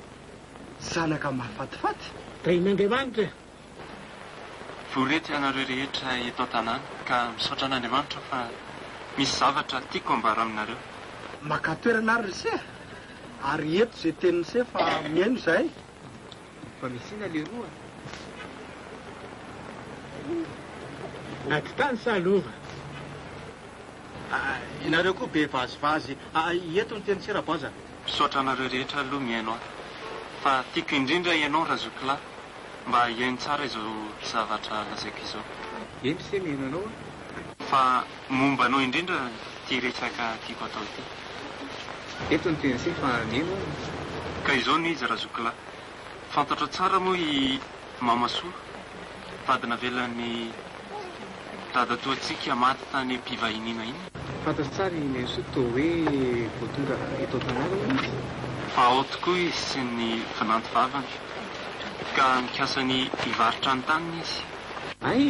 zanaka mahafatifaty tain'Andriamanitra. Vorety ianareo rehetra eto an-tanàna ka misaotra an'Andriamanitra fa misy zavatra tiako ambara aminareo. maka toerana ary ry se ary eto izay teniny se fa miaino izay fa misina le roa aty tany salova inareo koa be vazivazy eto ny teny sera-boaza. Misaotra anareo rehetra aloha miaino aho fa tiako indrindra ianao razokilahy mba hiaino tsara izao zavatra lazaiko izao. Eny se miaino anao fa momba anao indrindra ty resaka tiako atao ty. eto ny teny se fa miaino ka izao ny izy razokilahy fantatra tsara moa i mamasoa vadina velan'ny dadatoantsika maty tany mpivahiniana iny. fantatry tsara ny soa toa hoe voatonga eto tanàna izy fa ao tokoa izy sy ny vinanty vavany ka mikasany hivaritra ny taniny izy. ay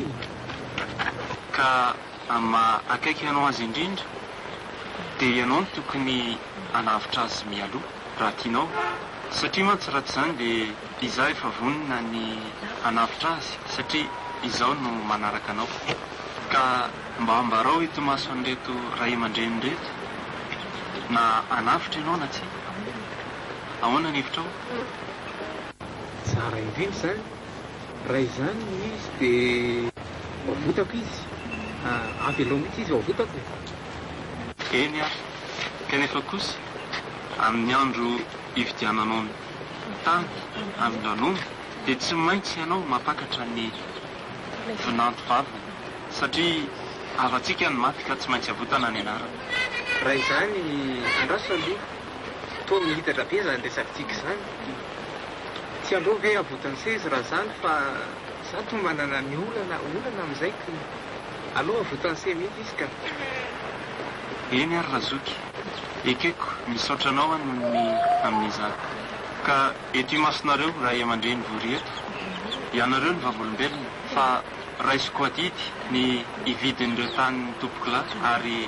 ka akaiky ianao azy indrindra dia ianao no tokony hanavitra azy mialoha raha tianao satria mantsy raha tsy izany dia izaho efa vonina ny hanafitra azy satria izaho no manaraka anao ka mba ambarao eto maso an'reto ray aman-dreny reto na hanafitra ianao na tsy ahoana ny hevitrao tsara indrindra zany raha izany izy dia vavotako izy avy aloha mihitsy izy vavotako eny ary kanefa kosa amin'ny andro hividiananao ny tany amin'ny lanona dia tsy maintsy ianao mampakatra ny vinanto vavany satria afa-tsika ny maty ka tsy maintsy avotana ny anarana raha izany andraso aloha toa mihitatra be zany resakitsika izany tsy aloha ve avotany sezy raha zany fa za to manana ny olana amin'izay ka aloha avotany se mihitsy izy ka eny ary razoky ekeko misaotra anao amin'izany ka eto imasonareo raha aman-dreny vory eto ianareo ny vavolombelona fa raisiko adidy ny hividin'ireo tanyny tompoko lahy ary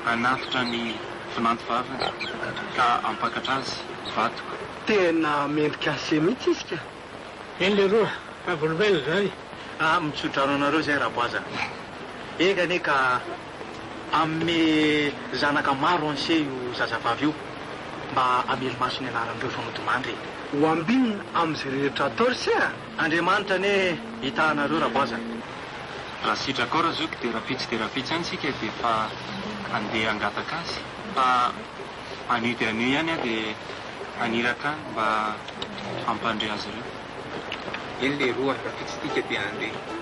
hanafitra ny vinanto vavany ka ampakatra azy vatoko tena mendrika ase mihitsy izy ka eny le roa vavolombelona zany mitsodrano anareo zay rahaboaza eka ane ka amin'ny zanaka maro anse io zazavavy io mba amely maso ny anaran'ireo fanotomandry ho ambinina amin'izay rehetra atao se Andriamanitra ane hitanareo rahaboaza raha sitraka ao razoky dia rapitsy any sika dia fa andeha angataka azy fa anio dia anio ihany dia aniraka any mba ampandre azy ireo eny le roa rapitsy tika dia andeha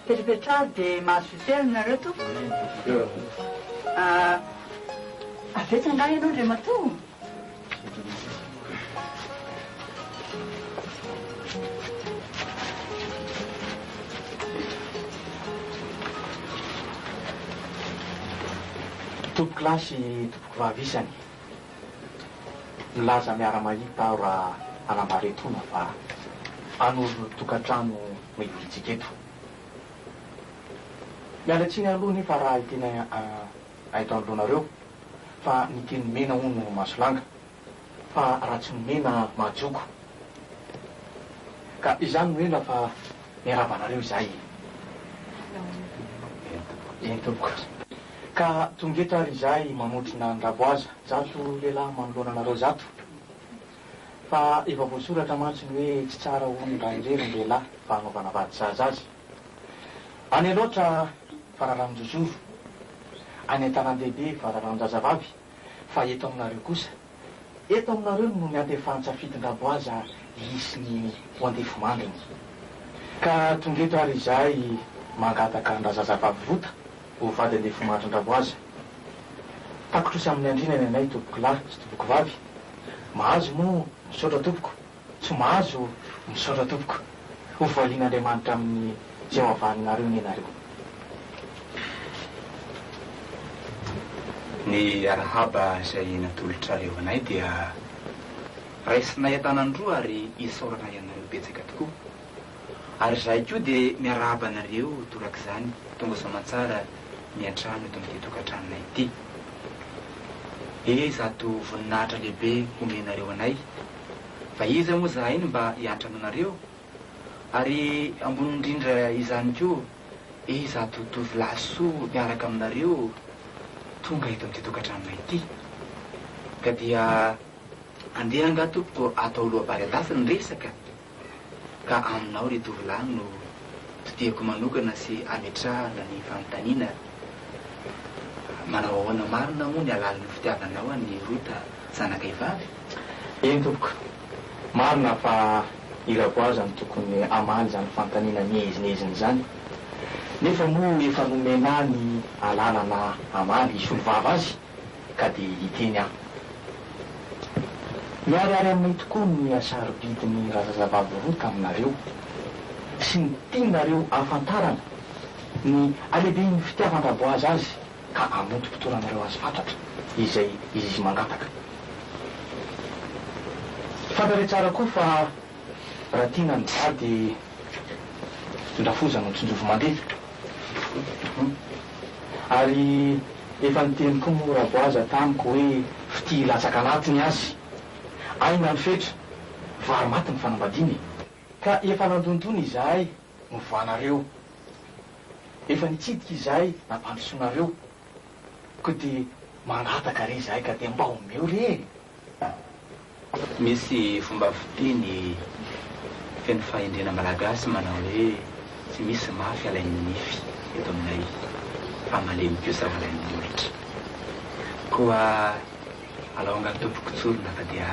Petrapetrahady dia mahazo fiteny nareo to avetsy angaha ianao ndray matoa tompoko lasy tompoko vavisany milaza miara-mahita aho raha anambaretona fa anolo tokantrano mivilitsika eto mialatsiny aloha nefa raha tena aito andronareo fa niteny mena ono masolanga fa raha tsy nomena mahajoko ka izany noela fa miarabanareo izay entoboka ka tongetra ary izay mamotrina andraboaza zato lehilahy manoloana anareo zato fa efa voasoratra mantsiny hoe tsy tsara onra ireny ny lehilahy fa hanaovana vady zaza azy any loatra fararanon-jojoro any an-tanan-dehibe fararanon-jazavavy fa eto aminareo kosa eto aminareo no miandefahantsy afidin-draboaza isy ny ho andefo mandriny ka tongetra ary izay mangataka andrazazavavy vota ho vady andefo mandrin-draboaza takotrosy amin'ny andrinany anay toboko lahy sy toboko vavy mahazo moa misaotra toboko tsy mahazo misaotra toboko ho valian'Andriamanitra amin'ny zay ho avaninareo ny anareo ny arahaba izay natolotra reo anay dia raisinay an-tanandroa ary isaorana ianareo betsaka tokoa ary zay koa dia miarahaba anareo toraka izany tonga soamantsara miantrano eto amin'ity tokantranonay ity zato voninahitra lehibe omenareo anay fa iza moa zahay iny mba hiantrano anareo ary ambony indrindra izany koa zato tovolahy soa miaraka aminareo tonga eto amin'ity tokantranonay ity ka dia andeha angatoko atao lohabary adafy ny resaka ka aminao ry tovolahy no todiako manokana sy ametrahana ny fanontaniana manao ahoana marina moa ny alalin'ny fitiavanao any rota zanaka ivavy eny tompoko marina fa iraboaza ny tokony amaly zany fanontaniana mihezineziny zany nefa moa efa nomena ny alalana amaly isolovava azy ka dia hiteny aho miariary aminay tokoa ny asarobidiny razazavavy rota aminareo sy ny tianareo afantarana ny alehibe ny fitiavan-draboazy azy ka amontom-potoranareo azy fantatra izay izy mangataka fantare tsara koa fa raha tiana ny vady ndrafozana ny tsonjofo mandeha ary efa niteny koa moa raboaza tamiko hoe fity latsaka anatiny azy aina ny fetra vary maty ny fanambadiny ka efa nandontony izahay mivoanareo efa nitsidika izahay nampandrosoanareo ko dia mangataka re izahay ka dia mba omeo re misy fomba fiteny feno fahendrena malagasy manao hoe tsy misy mafy alain'ny nify eto aminay fa malemiko sa alain'ny olitra koa alaonga tompoko tsorona fa dia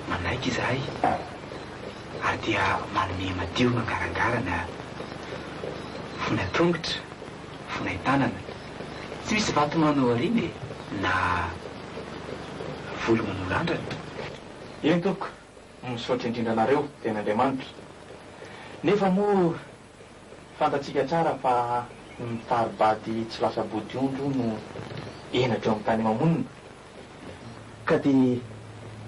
manaiky izahay ary dia manome madio mangaragarana fona tongotra fona tanana tsy misy vato manao ariny na volo manao randrana eny tompoko misaotra indrindra anareo ten'Andriamanitra nefa moa fantatsika tsara fa mitaribady tsy lasa bodiondro no enatra eo amin'ny tany mamonina ka dia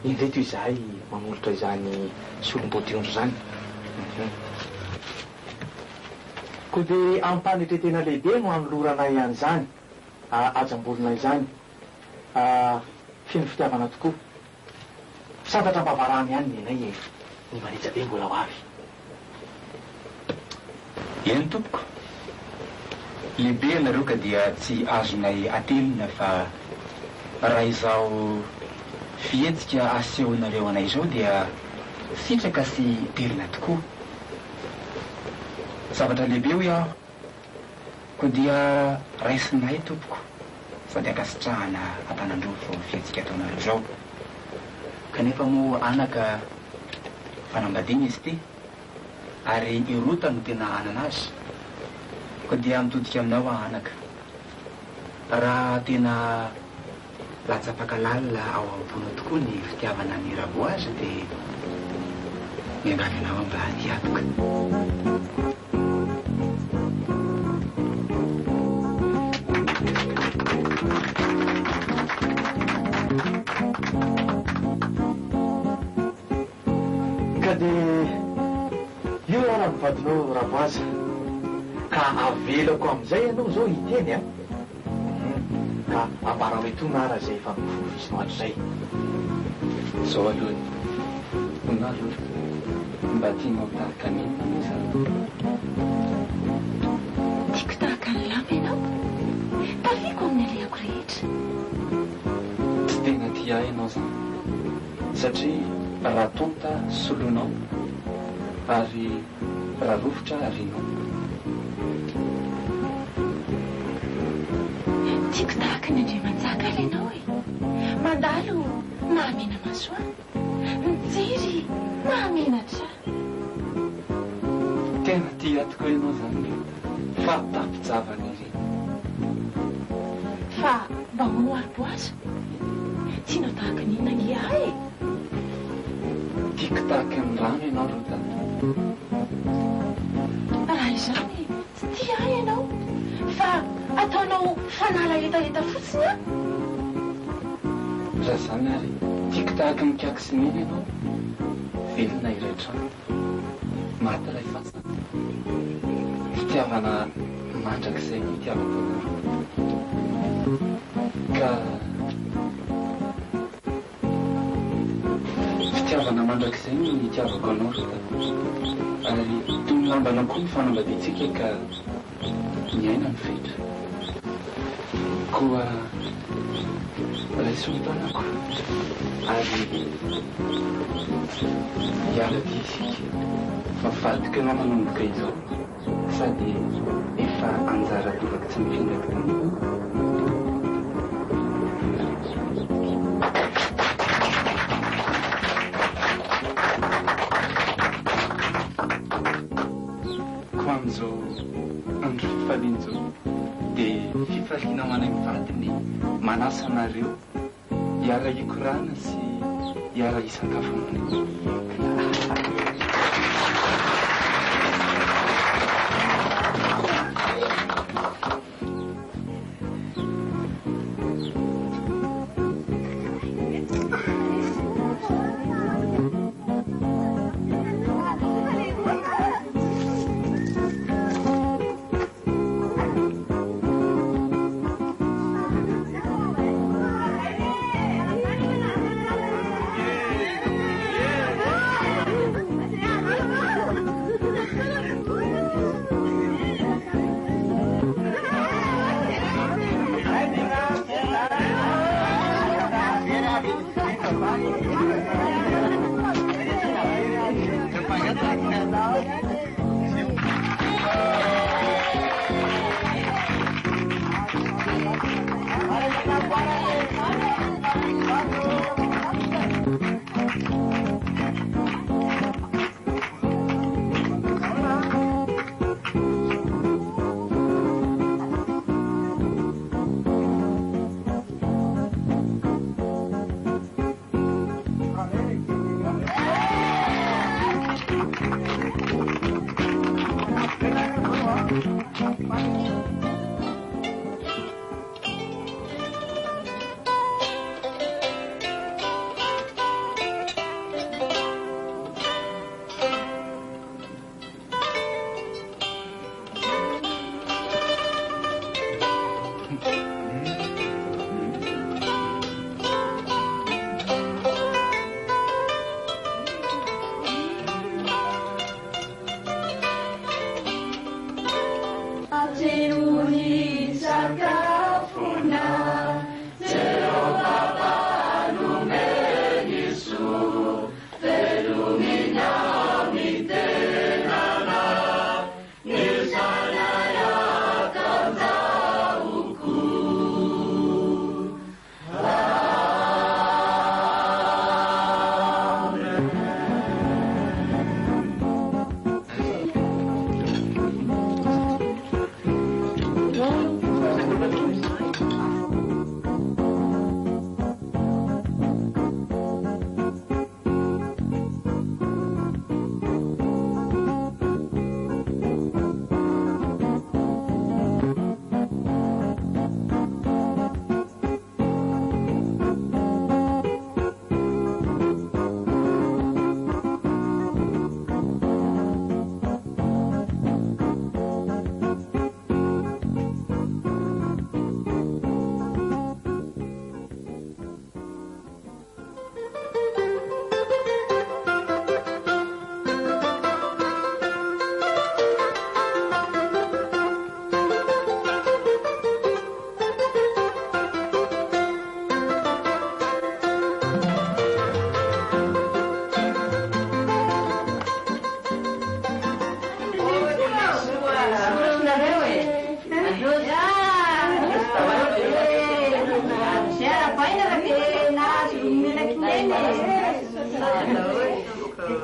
indreto izahay mamolotra izany solom-bodiondro zany ko dia ampanetretena lehibe no anoloranay an'izany ajambolona izany feno fitiavana tokoa santatra mpavarany ihany nenay ny manitra be mbola ho avy eny tompoko lehibe anareo ka dia tsy azonay atelina fa raha izao fihetsika asehonareo anay izao dia sitraka sy terina tokoa zavatra lehibe ho iaho ko dia raisinay tompoko sady akasitrahana atanandrofo fihetsika ataonareo zao kanefa moa anaka fanambadiana izy ty ary irota no tena anana azy ko dia mitodika aminao anaka raha tena latsapakalalina ao am-pona tokoa ny fitiavana ny raboazy dia miangavy anao mba hiatoka ka dia io ara mivadinao raboazy ka ka avelako amin'izay ianao zao hiteny a ka ambara hoe tonara zay efa mivovisinao ato zay zao aloha onalo mba tianao tahaka an'iny izany tiako tahaka ny lamba ianao tafiako amin'ny aleako rehetra tsy tena tia ianao zany satria raha tonta solonao ary raha rofotra arinao tiako tahaka ny andriamanjaka ala ianao e mandalo mahamena masoa mijery mahamenatra tena tia tokoa ianao zany fa tapijavana iry fa mba hono ariboazo tianao tahaka ny nangia e tiako tahaka ny rano ianao rota raha izany tsy tia ahy ianao fa ataonao fanala hetaheta fotsiny a raha zany ary tiako tahaka ny kiaky sy miny ianao velona iraitrano maty ilay fasana fitiavana mandrakizay ny tiavako ka fitiavana mandrakizay ny tiavako anao rota ary toy ny lambanao koa mifanambaditsika ka miaina ny fetra koa raisontanako ary hiaraty isika fa vadika anao manomboka izao sady efa anjara tovaka tsy mifindraka tanina ko amin'izao andro fifalian'izao dia fifaliana manay mivadiny manasa anareo hiara ikorana sy hiara isakafo aminay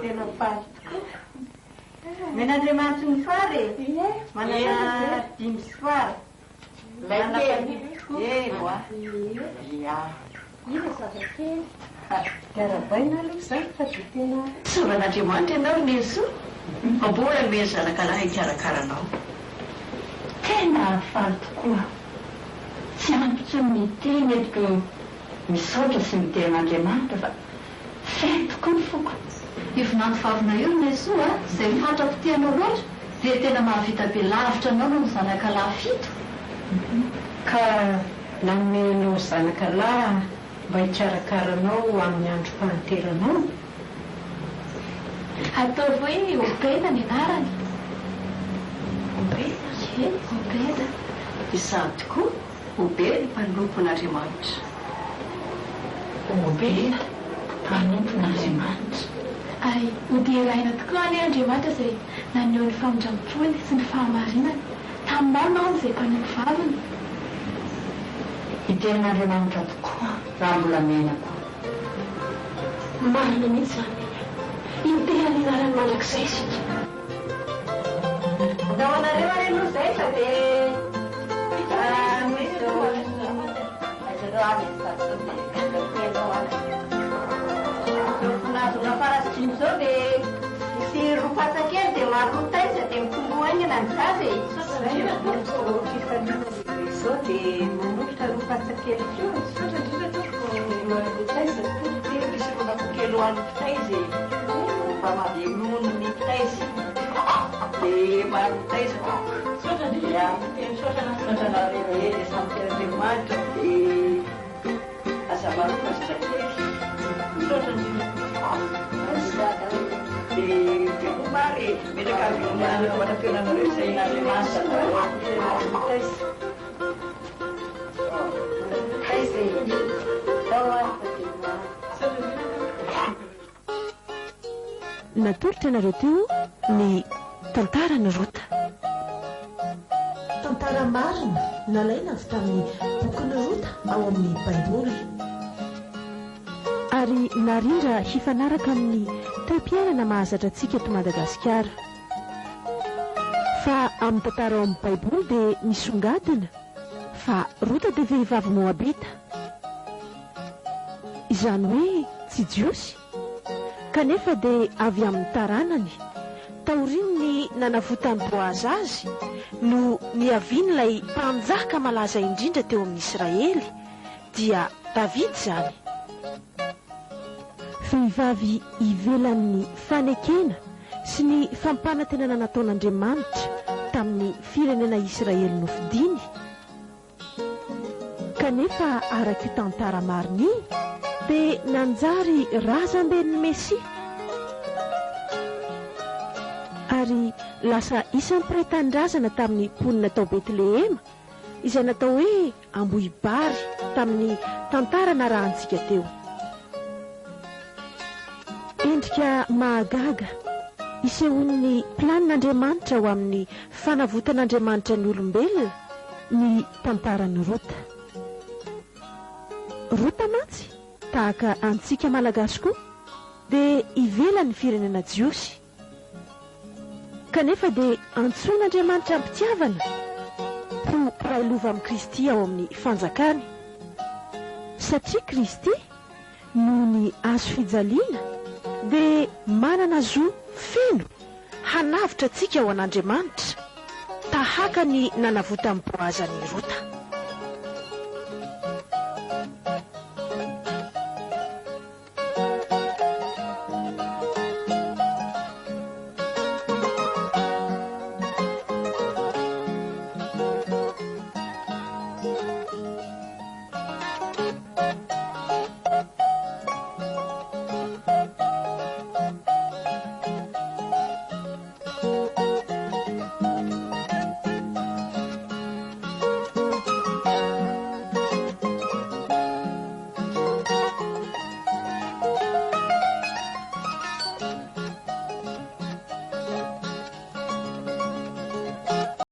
tena faly tokoa. Men'Andriamanitra ny fary manana 5 sy fary. Eno a. Ina zazakely. Karabaina aloha izany fa dia tena Savan'Andriamanitra ianao Neso. Mbola me zanakalahy hikarakarana. Tena faly tokoa. Tsy ampy tsy miteny etiko misaotra sy mitenin'Andriamanitra fa fay tokoa ny foko. Io finatifavina io Neso a, izay fantako tianao loatra dia tena mahavita be lavitra anao no zanakalahy 7. Ka nanomenao zanakalahy mba hikarakaranao amin'ny andro fahanteranao. Ataovy hoe Obeda ny anarany. Obeda. Izany tokoa, Obeda mpanompon'Andriamanitra. Obeda mpanompon'Andriamanitra. Ary hoderaina tokoa ny Andriamanitra izay naneho ny famindram-pony sy ny fahamarinany taminao nao izay mpanompo vaviny. Itenin'Andriamanitra tokoa raha mbola menako. Marina mihitsy izany. Intehany anarany mandrakizay isika. Andao anareo any aloha izay fa dia Nazo farasitiny zao dia misy ropatsakely dia marotaiza dia mitomboaingana ny zaza Izao dia manolotra ropatsakely keo. misy ronakokely ho an'ny pitaizy mba mandeha mono ny pitaizy dia marotaiza soatranareo ely samyteran'Andriamanitra dia aza maroka zazakely dia mary metraka manampiananareo izay n'Andriamanitra Natolotra nareo teo ny tantarany Rota. Tantara marina nalaina avy tamin'ny bokin'ny Rota ao amin'ny Baiboly. Ary narindra hifanaraka amin'ny taom-piainana mahazatra antsika eto Madagasikara. Fa amin'ny tantara ao amin'ny Baiboly dia misongadina fa Rota dia vehivavy Moabita. Izany hoe tsy jiosy kanefa dia avy amin'ny taranany taoriany nanavotany Boazy azy no niavian'ilay mpanjaka malaza indrindra teo amin'ny Israely dia David izany. Vehivavy ivelan'ny fanekena sy ny fampanantenana nataon'Andriamanitra tamin'ny firenena Israely nofidiny. Kanefa araka io tantara marina io dia nanjary razamben'ny Mesia ary lasa isan'ny mpiray-tanindrazana tamin'ny mponina tao Betlehema izay natao hoe ambohibary tamin'ny tantara narahantsika teo. Endrika mahagaga isehon'ny planin'Andriamanitra ho amin'ny fanavotan'Andriamanitra ny olombelona ny tantarany Rota. Rota mantsy tahaka antsika malagasy koa dia ivelan'ny firenena jiosy kanefa dia antsoin'Andriamanitra ampitiavana ho prailova amin'ny Kristy ao amin'ny fanjakany satria Kristy noho ny azo fijaliana dia manana zo feno hanavitra antsika ao an'Andriamanitra tahaka ny nanavota amin'ny Boazy ny Rota.